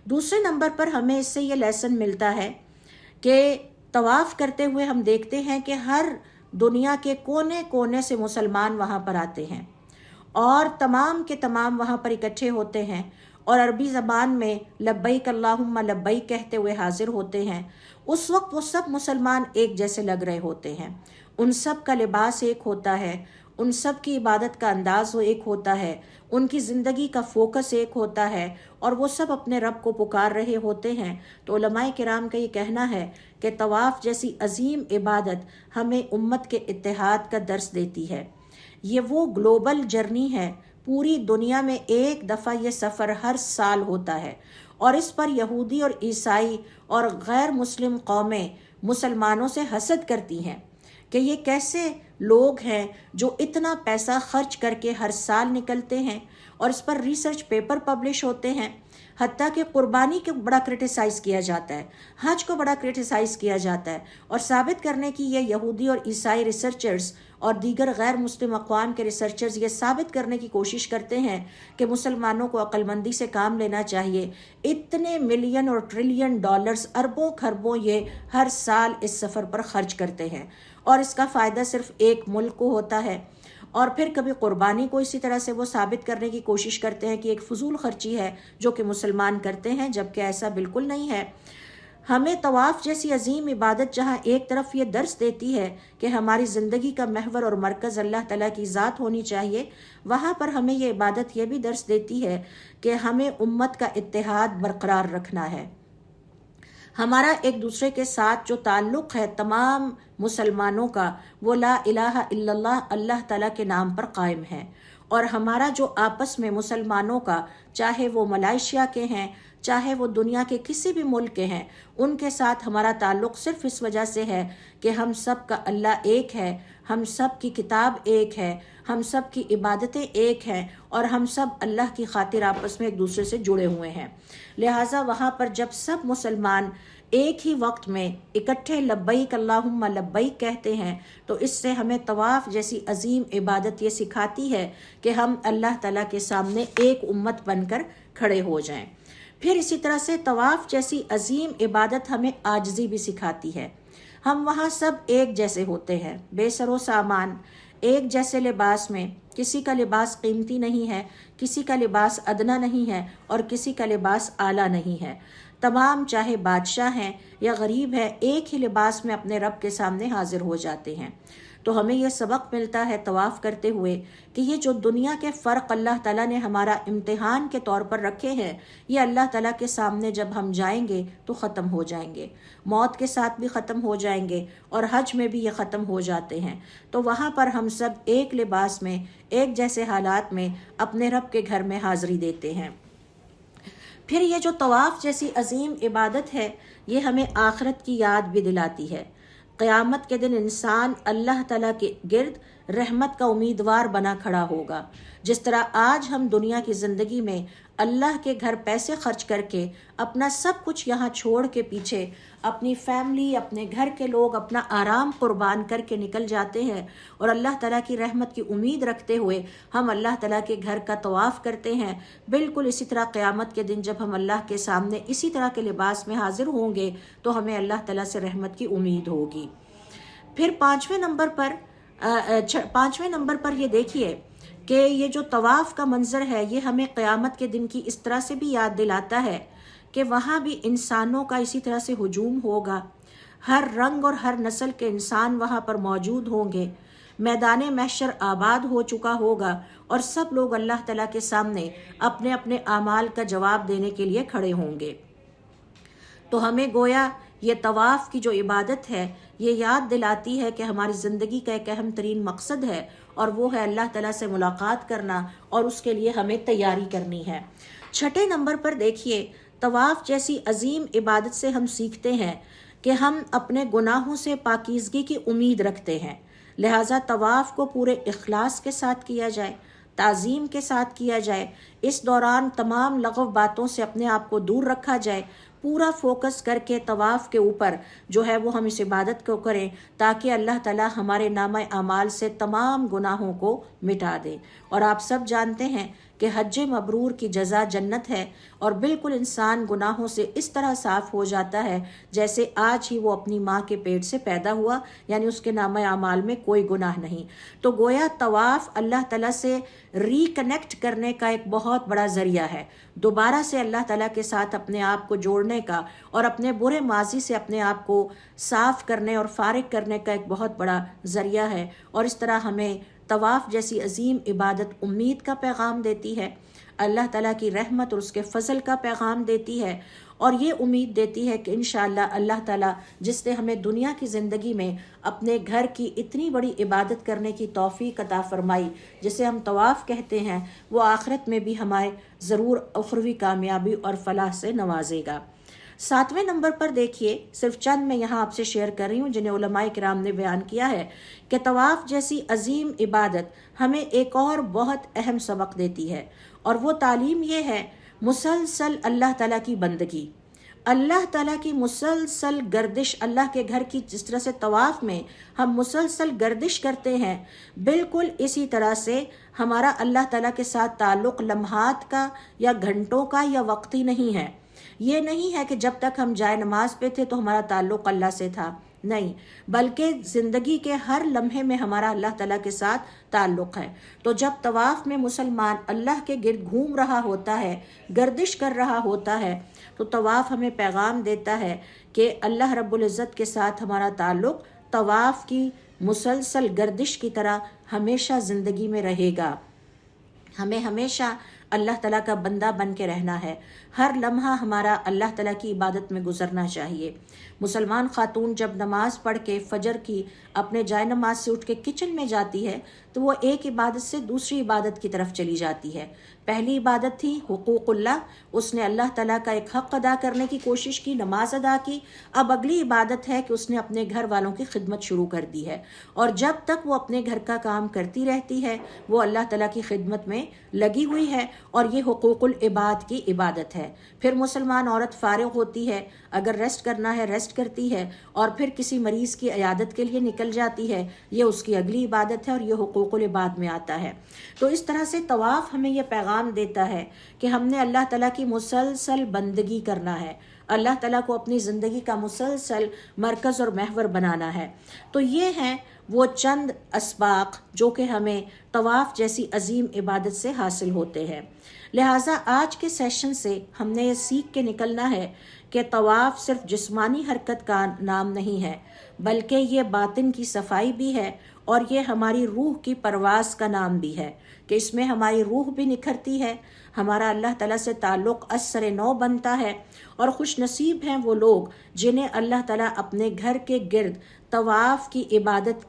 دوسرے نمبر پر ہمیں اس سے یہ لیسن ملتا ہے کہ طواف کرتے ہوئے ہم دیکھتے ہیں کہ ہر دنیا کے کونے کونے سے مسلمان وہاں پر آتے ہیں اور تمام کے تمام وہاں پر اکٹھے ہوتے ہیں اور عربی زبان میں لبیک اللہم لبیک کہتے ہوئے حاضر ہوتے ہیں۔ اس وقت وہ سب مسلمان ایک جیسے لگ رہے ہوتے ہیں، ان سب کا لباس ایک ہوتا ہے، ان سب کی عبادت کا انداز وہ ایک ہوتا ہے، ان کی زندگی کا فوکس ایک ہوتا ہے اور وہ سب اپنے رب کو پکار رہے ہوتے ہیں۔ تو علماء کرام کا یہ کہنا ہے کہ طواف جیسی عظیم عبادت ہمیں امت کے اتحاد کا درس دیتی ہے۔ یہ وہ گلوبل جرنی ہے، پوری دنیا میں ایک دفعہ یہ سفر ہر سال ہوتا ہے اور اس پر یہودی اور عیسائی اور غیر مسلم قومیں مسلمانوں سے حسد کرتی ہیں کہ یہ کیسے لوگ ہیں جو اتنا پیسہ خرچ کر کے ہر سال نکلتے ہیں، اور اس پر ریسرچ پیپر پبلش ہوتے ہیں۔ حتیٰ کہ قربانی کو بڑا کرٹیسائز کیا جاتا ہے، حج کو بڑا کرٹیسائز کیا جاتا ہے، اور ثابت کرنے کی یہ یہودی اور عیسائی ریسرچرز اور دیگر غیر مسلم اقوام کے ریسرچرز یہ ثابت کرنے کی کوشش کرتے ہیں کہ مسلمانوں کو عقل مندی سے کام لینا چاہیے۔ اتنے ملین اور ٹریلین ڈالرز، اربوں خربوں یہ ہر سال اس سفر پر خرچ کرتے ہیں، اور اس کا فائدہ صرف ایک ملک کو ہوتا ہے۔ اور پھر کبھی قربانی کو اسی طرح سے وہ ثابت کرنے کی کوشش کرتے ہیں کہ ایک فضول خرچی ہے جو کہ مسلمان کرتے ہیں، جبکہ ایسا بالکل نہیں ہے۔ ہمیں طواف جیسی عظیم عبادت جہاں ایک طرف یہ درس دیتی ہے کہ ہماری زندگی کا محور اور مرکز اللہ تعالیٰ کی ذات ہونی چاہیے، وہاں پر ہمیں یہ عبادت یہ بھی درس دیتی ہے کہ ہمیں امت کا اتحاد برقرار رکھنا ہے۔ ہمارا ایک دوسرے کے ساتھ جو تعلق ہے تمام مسلمانوں کا، وہ لا الہ الا اللہ، اللہ تعالیٰ کے نام پر قائم ہے، اور ہمارا جو آپس میں مسلمانوں کا، چاہے وہ ملائیشیا کے ہیں، چاہے وہ دنیا کے کسی بھی ملک کے ہیں، ان کے ساتھ ہمارا تعلق صرف اس وجہ سے ہے کہ ہم سب کا اللہ ایک ہے، ہم سب کی کتاب ایک ہے، ہم سب کی عبادتیں ایک ہیں، اور ہم سب اللہ کی خاطر آپس میں ایک دوسرے سے جڑے ہوئے ہیں۔ لہٰذا وہاں پر جب سب مسلمان ایک ہی وقت میں اکٹھے لبیک اللہم لبیک کہتے ہیں، تو اس سے ہمیں طواف جیسی عظیم عبادت یہ سکھاتی ہے کہ ہم اللہ تعالیٰ کے سامنے ایک امت بن کر کھڑے ہو جائیں۔ پھر اسی طرح سے طواف جیسی عظیم عبادت ہمیں عاجزی بھی سکھاتی ہے۔ ہم وہاں سب ایک جیسے ہوتے ہیں، بے سر و سامان، ایک جیسے لباس میں، کسی کا لباس قیمتی نہیں ہے، کسی کا لباس ادنا نہیں ہے اور کسی کا لباس اعلیٰ نہیں ہے، تمام چاہے بادشاہ ہیں یا غریب ہے ایک ہی لباس میں اپنے رب کے سامنے حاضر ہو جاتے ہیں۔ تو ہمیں یہ سبق ملتا ہے طواف کرتے ہوئے کہ یہ جو دنیا کے فرق اللہ تعالیٰ نے ہمارا امتحان کے طور پر رکھے ہیں، یہ اللہ تعالیٰ کے سامنے جب ہم جائیں گے تو ختم ہو جائیں گے، موت کے ساتھ بھی ختم ہو جائیں گے اور حج میں بھی یہ ختم ہو جاتے ہیں۔ تو وہاں پر ہم سب ایک لباس میں، ایک جیسے حالات میں اپنے رب کے گھر میں حاضری دیتے ہیں۔ پھر یہ جو طواف جیسی عظیم عبادت ہے، یہ ہمیں آخرت کی یاد بھی دلاتی ہے۔ قیامت کے دن انسان اللہ تعالیٰ کے گرد رحمت کا امیدوار بنا کھڑا ہوگا۔ جس طرح آج ہم دنیا کی زندگی میں اللہ کے گھر پیسے خرچ کر کے اپنا سب کچھ یہاں چھوڑ کے پیچھے اپنی فیملی، اپنے گھر کے لوگ، اپنا آرام قربان کر کے نکل جاتے ہیں اور اللہ تعالیٰ کی رحمت کی امید رکھتے ہوئے ہم اللہ تعالیٰ کے گھر کا طواف کرتے ہیں، بالکل اسی طرح قیامت کے دن جب ہم اللہ کے سامنے اسی طرح کے لباس میں حاضر ہوں گے تو ہمیں اللہ تعالیٰ سے رحمت کی امید ہوگی۔ پھر پانچویں نمبر پر یہ دیکھیے کہ یہ جو طواف کا منظر ہے یہ ہمیں قیامت کے دن کی اس طرح سے بھی یاد دلاتا ہے کہ وہاں بھی انسانوں کا اسی طرح سے ہجوم ہوگا، ہر رنگ اور ہر نسل کے انسان وہاں پر موجود ہوں گے، میدان محشر آباد ہو چکا ہوگا اور سب لوگ اللہ تعالیٰ کے سامنے اپنے اپنے اعمال کا جواب دینے کے لیے کھڑے ہوں گے۔ تو ہمیں گویا یہ طواف کی جو عبادت ہے یہ یاد دلاتی ہے کہ ہماری زندگی کا ایک اہم ترین مقصد ہے اور وہ ہے اللہ تعالیٰ سے ملاقات کرنا اور اس کے لیے ہمیں تیاری کرنی ہے۔ چھٹے نمبر پر دیکھیے، طواف جیسی عظیم عبادت سے ہم سیکھتے ہیں کہ ہم اپنے گناہوں سے پاکیزگی کی امید رکھتے ہیں، لہٰذا طواف کو پورے اخلاص کے ساتھ کیا جائے، تعظیم کے ساتھ کیا جائے، اس دوران تمام لغو باتوں سے اپنے آپ کو دور رکھا جائے، پورا فوکس کر کے طواف کے اوپر جو ہے وہ ہم اس عبادت کو کریں تاکہ اللہ تعالیٰ ہمارے نامہ اعمال سے تمام گناہوں کو مٹا دے۔ اور آپ سب جانتے ہیں کہ حج مبرور کی جزا جنت ہے اور بالکل انسان گناہوں سے اس طرح صاف ہو جاتا ہے جیسے آج ہی وہ اپنی ماں کے پیٹ سے پیدا ہوا، یعنی اس کے نامہ اعمال میں کوئی گناہ نہیں۔ تو گویا طواف اللہ تعالیٰ سے ری کنیکٹ کرنے کا ایک بہت بڑا ذریعہ ہے، دوبارہ سے اللہ تعالیٰ کے ساتھ اپنے آپ کو جوڑنے کا اور اپنے برے ماضی سے اپنے آپ کو صاف کرنے اور فارغ کرنے کا ایک بہت بڑا ذریعہ ہے۔ اور اس طرح ہمیں طواف جیسی عظیم عبادت امید کا پیغام دیتی ہے، اللہ تعالیٰ کی رحمت اور اس کے فضل کا پیغام دیتی ہے اور یہ امید دیتی ہے کہ انشاءاللہ اللہ تعالیٰ جس نے ہمیں دنیا کی زندگی میں اپنے گھر کی اتنی بڑی عبادت کرنے کی توفیق عطا فرمائی جسے ہم طواف کہتے ہیں، وہ آخرت میں بھی ہمارے ضرور اخروی کامیابی اور فلاح سے نوازے گا۔ 7ویں نمبر پر دیکھیے، صرف چند میں یہاں آپ سے شیئر کر رہی ہوں جنہیں علماء کرام نے بیان کیا ہے کہ طواف جیسی عظیم عبادت ہمیں ایک اور بہت اہم سبق دیتی ہے اور وہ تعلیم یہ ہے مسلسل اللہ تعالیٰ کی بندگی، اللہ تعالیٰ کی مسلسل گردش، اللہ کے گھر کی جس طرح سے طواف میں ہم مسلسل گردش کرتے ہیں، بالکل اسی طرح سے ہمارا اللہ تعالیٰ کے ساتھ تعلق لمحات کا یا گھنٹوں کا یا وقتی نہیں ہے۔ یہ نہیں ہے کہ جب تک ہم جائے نماز پہ تھے تو ہمارا تعلق اللہ سے تھا، نہیں، بلکہ زندگی کے ہر لمحے میں ہمارا اللہ تعالیٰ کے ساتھ تعلق ہے۔ تو جب طواف میں مسلمان اللہ کے گرد گھوم رہا ہوتا ہے، گردش کر رہا ہوتا ہے، تو طواف ہمیں پیغام دیتا ہے کہ اللہ رب العزت کے ساتھ ہمارا تعلق طواف کی مسلسل گردش کی طرح ہمیشہ زندگی میں رہے گا۔ ہمیں ہمیشہ اللہ تعالیٰ کا بندہ بن کے رہنا ہے، ہر لمحہ ہمارا اللہ تعالیٰ کی عبادت میں گزرنا چاہیے۔ مسلمان خاتون جب نماز پڑھ کے فجر کی اپنے جائے نماز سے اٹھ کے کچن میں جاتی ہے تو وہ ایک عبادت سے دوسری عبادت کی طرف چلی جاتی ہے۔ پہلی عبادت تھی حقوق اللہ، اس نے اللہ تعالیٰ کا ایک حق ادا کرنے کی کوشش کی، نماز ادا کی۔ اب اگلی عبادت ہے کہ اس نے اپنے گھر والوں کی خدمت شروع کر دی ہے، اور جب تک وہ اپنے گھر کا کام کرتی رہتی ہے وہ اللہ تعالیٰ کی خدمت میں لگی ہوئی ہے، اور یہ حقوق العباد کی عبادت ہے۔ پھر مسلمان عورت فارغ ہوتی ہے، اگر ریسٹ کرنا ہے ریسٹ کرتی ہے، اور پھر کسی مریض کی عیادت کے لیے نکل جاتی ہے، یہ اس کی اگلی عبادت ہے اور یہ حقوق العباد میں آتا ہے۔ تو اس طرح سے طواف ہمیں یہ پیغام دیتا ہے کہ ہم نے اللہ تعالیٰ کی مسلسل بندگی کرنا ہے، اللہ تعالیٰ کو اپنی زندگی کا مسلسل مرکز اور محور بنانا ہے۔ تو یہ ہیں وہ چند اسباق جو کہ ہمیں طواف جیسی عظیم عبادت سے حاصل ہوتے ہیں۔ لہٰذا آج کے سیشن سے ہم نے یہ سیکھ کے نکلنا ہے کہ طواف صرف جسمانی حرکت کا نام نہیں ہے، بلکہ یہ باطن کی صفائی بھی ہے، اور یہ ہماری روح کی پرواز کا نام بھی ہے کہ اس میں ہماری روح بھی نکھرتی ہے، ہمارا اللہ تعالیٰ سے تعلق اثر نو بنتا ہے، اور خوش نصیب ہیں وہ لوگ جنہیں اللہ تعالیٰ اپنے گھر کے گرد طواف کی عبادت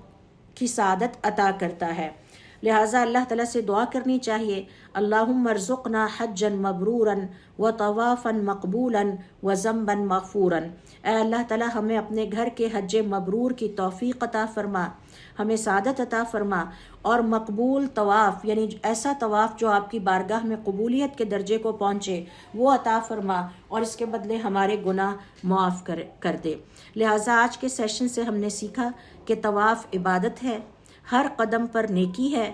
کی سعادت عطا کرتا ہے۔ لہٰذا اللہ تعالیٰ سے دعا کرنی چاہیے، اللہم ارزقنا حجا مبرورا و طوافا مقبولا و ذنبا مغفورا۔ اے اللہ تعالیٰ ہمیں اپنے گھر کے حج مبرور کی توفیق عطا فرما، ہمیں سعادت عطا فرما، اور مقبول طواف یعنی ایسا طواف جو آپ کی بارگاہ میں قبولیت کے درجے کو پہنچے وہ عطا فرما، اور اس کے بدلے ہمارے گناہ معاف کر دے۔ لہٰذا آج کے سیشن سے ہم نے سیکھا کہ طواف عبادت ہے، ہر قدم پر نیکی ہے،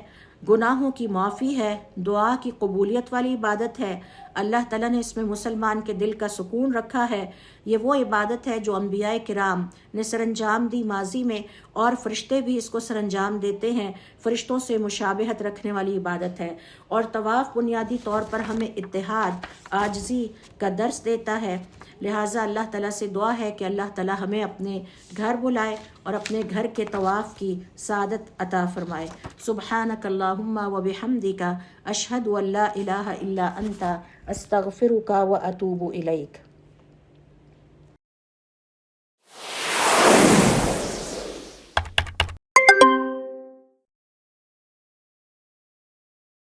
گناہوں کی معافی ہے، دعا کی قبولیت والی عبادت ہے۔ اللہ تعالیٰ نے اس میں مسلمان کے دل کا سکون رکھا ہے۔ یہ وہ عبادت ہے جو انبیاء کرام نے سر انجام دی ماضی میں، اور فرشتے بھی اس کو سر انجام دیتے ہیں، فرشتوں سے مشابہت رکھنے والی عبادت ہے۔ اور طواف بنیادی طور پر ہمیں اتحاد، عاجزی کا درس دیتا ہے۔ لہٰذا اللہ تعالیٰ سے دعا ہے کہ اللہ تعالیٰ ہمیں اپنے گھر بلائے اور اپنے گھر کے طواف کی سعادت عطا فرمائے۔ سبحانک اللہم و بحمدک اشہد ان لا الہ الا انت استغفرک و اتوب الیک۔